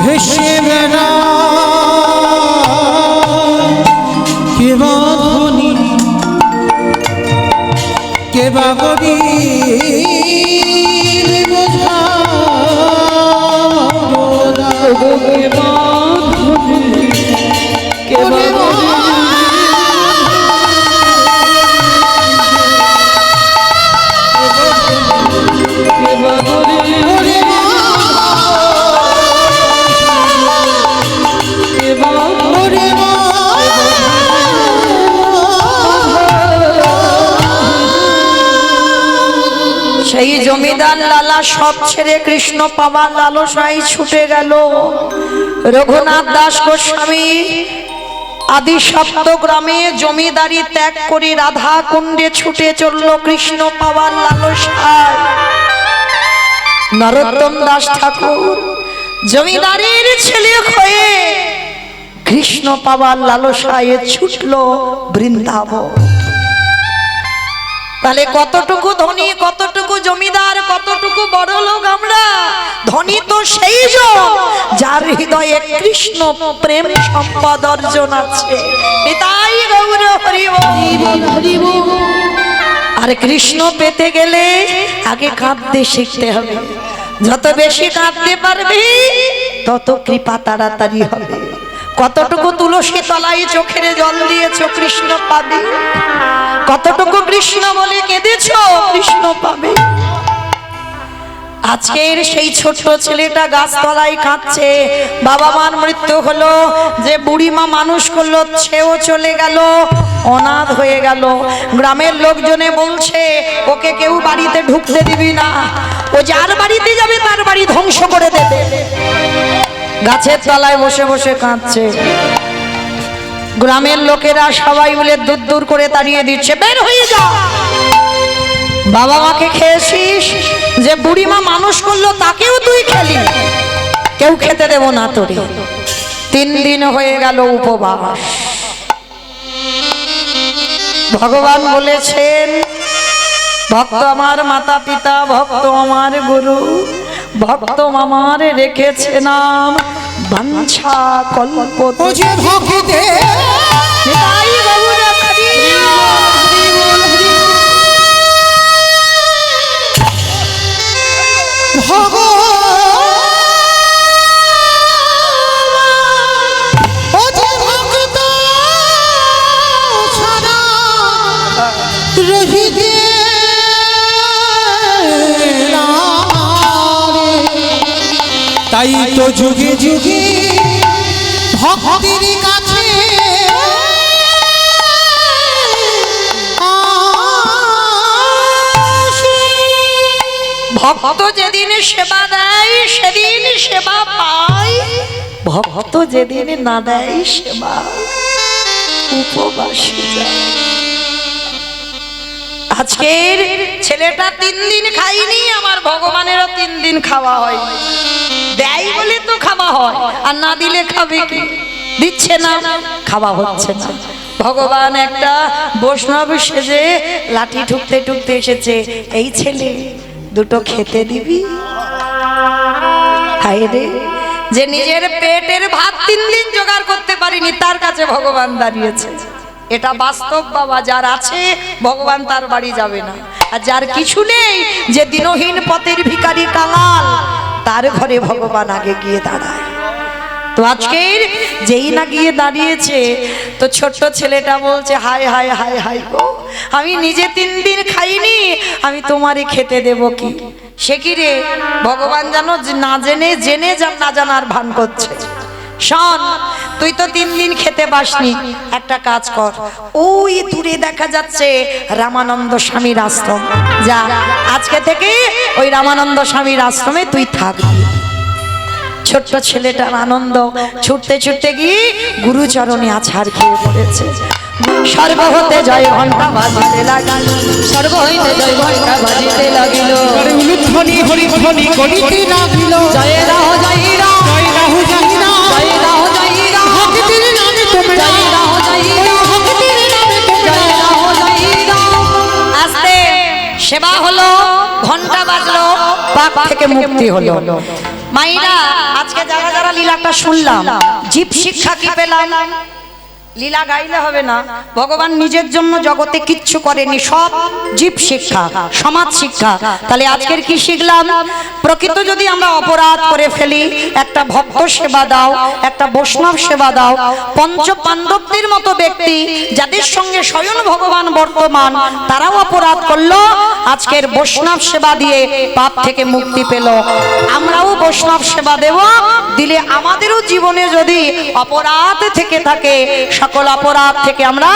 S5: ভেসে বেড়া কেবা ধনী কেবা গরি বোঝা
S3: কে বাঁধবি কে বাঁধবি কে বাঁধবি কে বাঁধবি
S1: সেই জমিদার লালা সব ছেড়ে কৃষ্ণ পাবার লালসায় ছুটে গেল। রঘুনাথ দাস গোস্বামী আদি সপ্তগ্রামে জমিদারি ত্যাগ করে রাধা কুণ্ডে ছুটে চলল কৃষ্ণ পাবার লালসায়। নরোত্তম দাস ঠাকুর জমিদারের ছেলে হয়ে কৃষ্ণ পাবার লালসায় ছুটল বৃন্দাবন। তাহলে কতটুকু ধনী, কতটুকু জমিদার, কতটুকু বড় লোক আমরা? ধনী তো সেই জন যার হৃদয়ে কৃষ্ণ প্রেম সম্পদ অর্জন আছে। নিতাই গৌর হরি বল। আর কৃষ্ণ পেতে গেলে আগে কাঁদতে শিখতে হবে। যত বেশি কাঁদতে পারবি তত কৃপা তাড়াতাড়ি হবে। কতটুকু তুলসী তলায় চোখের জল দিয়েছ কৃষ্ণ পাবে, কতটুকু কৃষ্ণ বলে কেঁদেছ কৃষ্ণ পাবে। আজকের সেই ছোট্ট ছেলেটা গাছতলায় কাঁদছে, বাবা মার মৃত্যু হলো, যে বুড়িমা মানুষ করলো সেও চলে গেল, অনাথ হয়ে গেল। গ্রামের লোকজনে বলছে ওকে কেউ বাড়িতে ঢুকতে দিবি না, ও যার বাড়িতে যাবে তার বাড়ি ধ্বংস করে দেবে। গাছের তলায় বসে বসে কাঁদছে। গ্রামের লোকেরা সবাই মিলে দূর দূর করে তাড়িয়ে দিচ্ছে, বের হয়ে যা। বাবা মাকে খেয়েছিস, যে বুড়িমা মানুষ করলো তাকেও তুই খেলি, কেউ খেতে দেব না তোরে। 3 দিন হয়ে গেল উপবাস। ভগবান বলেছেন ভক্ত আমার মাতা পিতা, ভক্ত আমার গুরু, ভক্ত আমার রেখেছে নাম বাঞ্ছা কল্প।
S5: ও যে ভক্তে
S1: নিতাই গৌর হরি
S5: ও যে ভক্ত ছাড়া রহিতে না রে। তাই তো যুগে যুগে ভক্তির কাছে
S1: ভক্ত যেদিন সেবা দেয় সেদিন সেবা পায়, ভক্ত যেদিন না দেয় সেবা উপবাসী যায়। আজকের ছেলেটা 3 দিন খাইনি, আমার ভগবানেরও 3 দিন খাওয়া হয়। দেয় বলে তো খাওয়া হয়, আর না দিলে খাবে কি? দিচ্ছে না, খাওয়া হচ্ছে না। ভগবান একটা বৈষ্ণব সেজে লাঠি ঠুকতে ঠুকতে এসেছে, এই ছেলে দুটো খেতে দিবি? হায় রে, যে নিজের পেটের ভাত 3 দিন জোগাড় করতে পারিনি তার কাছে ভগবান দাঁড়িয়েছে। এটা বাস্তব বাবা, যার আছে ভগবান তার বাড়ি যাবে না, আর যার কিছু নেই, যে দিনহীন পথের ভিখারি কাঙাল, তার ঘরে ভগবান আগে গিয়ে দাঁড়ায়। তো আজকের যেই না গিয়ে দাঁড়িয়েছে তো ছোট্ট ছেলেটা বলছে হায় হায় হায় হায় গো, আমি নিজে 3 দিন খাইনি, আমি তোমারই খেতে দেব কি? সে কি রে, ভগবান জানো না জেনে জেনে না জানার ভান করছে। শোন, তুই তো 3 দিন খেতে পাসনি, একটা কাজ কর, ওই দূরে দেখা যাচ্ছে রামানন্দ স্বামীর আশ্রম, যা আজকে থেকে ওই রামানন্দ স্বামীর আশ্রমে তুই থাকবি। ছোট্ট ছেলেটার আনন্দ, ছুটতে ছুটতে গিয়ে গুরুচরণে আছাড় খেয়ে পড়েছে। স্বর্গ হতে জয় ঘণ্টা বাজিতে লাগিল, স্বর্গ হইতে জয় ঘণ্টা বাজিতে লাগিল,
S5: উলুধ্বনি হরিধ্বনি করিতে লাগিল।
S1: জয় রাহ জয় রাহ
S5: জয় রাহু জয় রাহু,
S1: জয় রাহ জয় রাহ,
S5: ভক্তির নামে তোমরা,
S1: জয় রাহ জয় রাহ,
S5: ভক্তির নামে তোমরা।
S1: জয় রাহ জয় রাহ। আস্তে সেবা হলো, ঘন্টা বাজলো, পাপ থেকে মুক্তি হলো। মাইরা, আজকে যারা যারা লীলাটা শুনলাম, জীব শিক্ষা কি পেলাম? লীলা গাইলে হবে না, ভগবান নিজের জন্য জগতে কিচ্ছু করেনি, সব জীব শিক্ষা, সমাজ শিক্ষা। তাহলে আজকের কি শিখলাম? প্রকৃত যদি আমরা অপরাধ করে ফেলি, একটা ভক্ত সেবা দাও, একটা বৈষ্ণব সেবা দাও। পঞ্চ পাণ্ডবদের মতো ব্যক্তি যাদের সঙ্গে স্বয়ং ভগবান বর্তমান, তারাও অপরাধ করলো, আজকের বৈষ্ণব সেবা দিয়ে পাপ থেকে মুক্তি পেল। আমরাও বৈষ্ণব সেবা দেব, দিলে আমাদেরও জীবনে যদি অপরাধ থেকে থাকে, সকল অপরাধ থেকে আমরা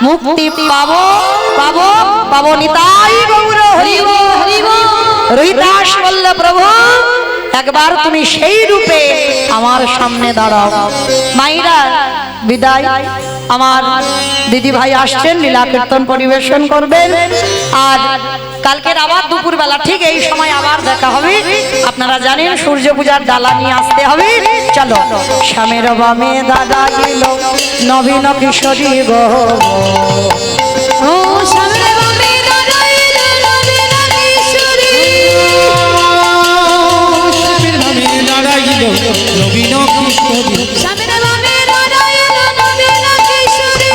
S1: মুক্তি পাবো পাবো পাবো। নিতাই গৌর হরি বল, হরি বল। রহিদাস বলল, প্রভু একবার তুমি সেই রূপে আমার সামনে দাঁড়াও। মাইরা বিদায়, আমার দিদি ভাই আসছেন, লীলা কীর্তন পরিবেশন করবেন। আর কালকের আবার দুপুরবেলা ঠিক এই সময় আবার দেখা হবে। আপনারা জানেন সূর্য পূজার ডালা নিয়ে আসতে হবে। চলো, শ্যামের বামে দাদা গেল নবীন কিশোরী গো, ও শ্যামের বামে দাদা এলো নবীন কিশোরী,
S5: শ্যামের নামে দাঁড়াইল নবীন কিশোরী।
S1: শ্যামের বামে দাদা এলো নবীন কিশোরী।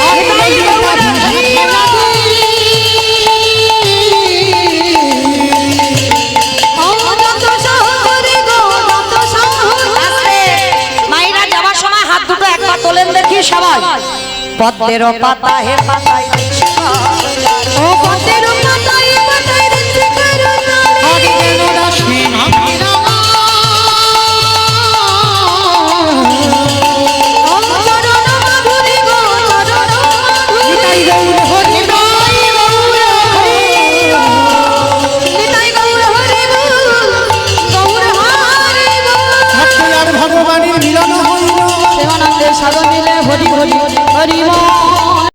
S1: মাইরা যাওয়ার সময় হাত দুটো একবার তোলেন দেখি সবাই। পদ্মের পাতা হে পাতায়, ও পদ্মের পাতায় পাতায় ঋষি করুণা রে।
S5: আগে যেন রশ্মি নামিরা,
S1: ও চরণ মাধুরী গো, চরণ মাধুরী।
S5: নিতাই গৌর হরি বল।
S1: নিতাই গৌর হরি বল, গৌর হরি বল।
S5: ভক্ত আর ভগবানের মিলন হইল।
S3: প্রেমানন্দের সাধন নিলে হরি হরি হরি বল।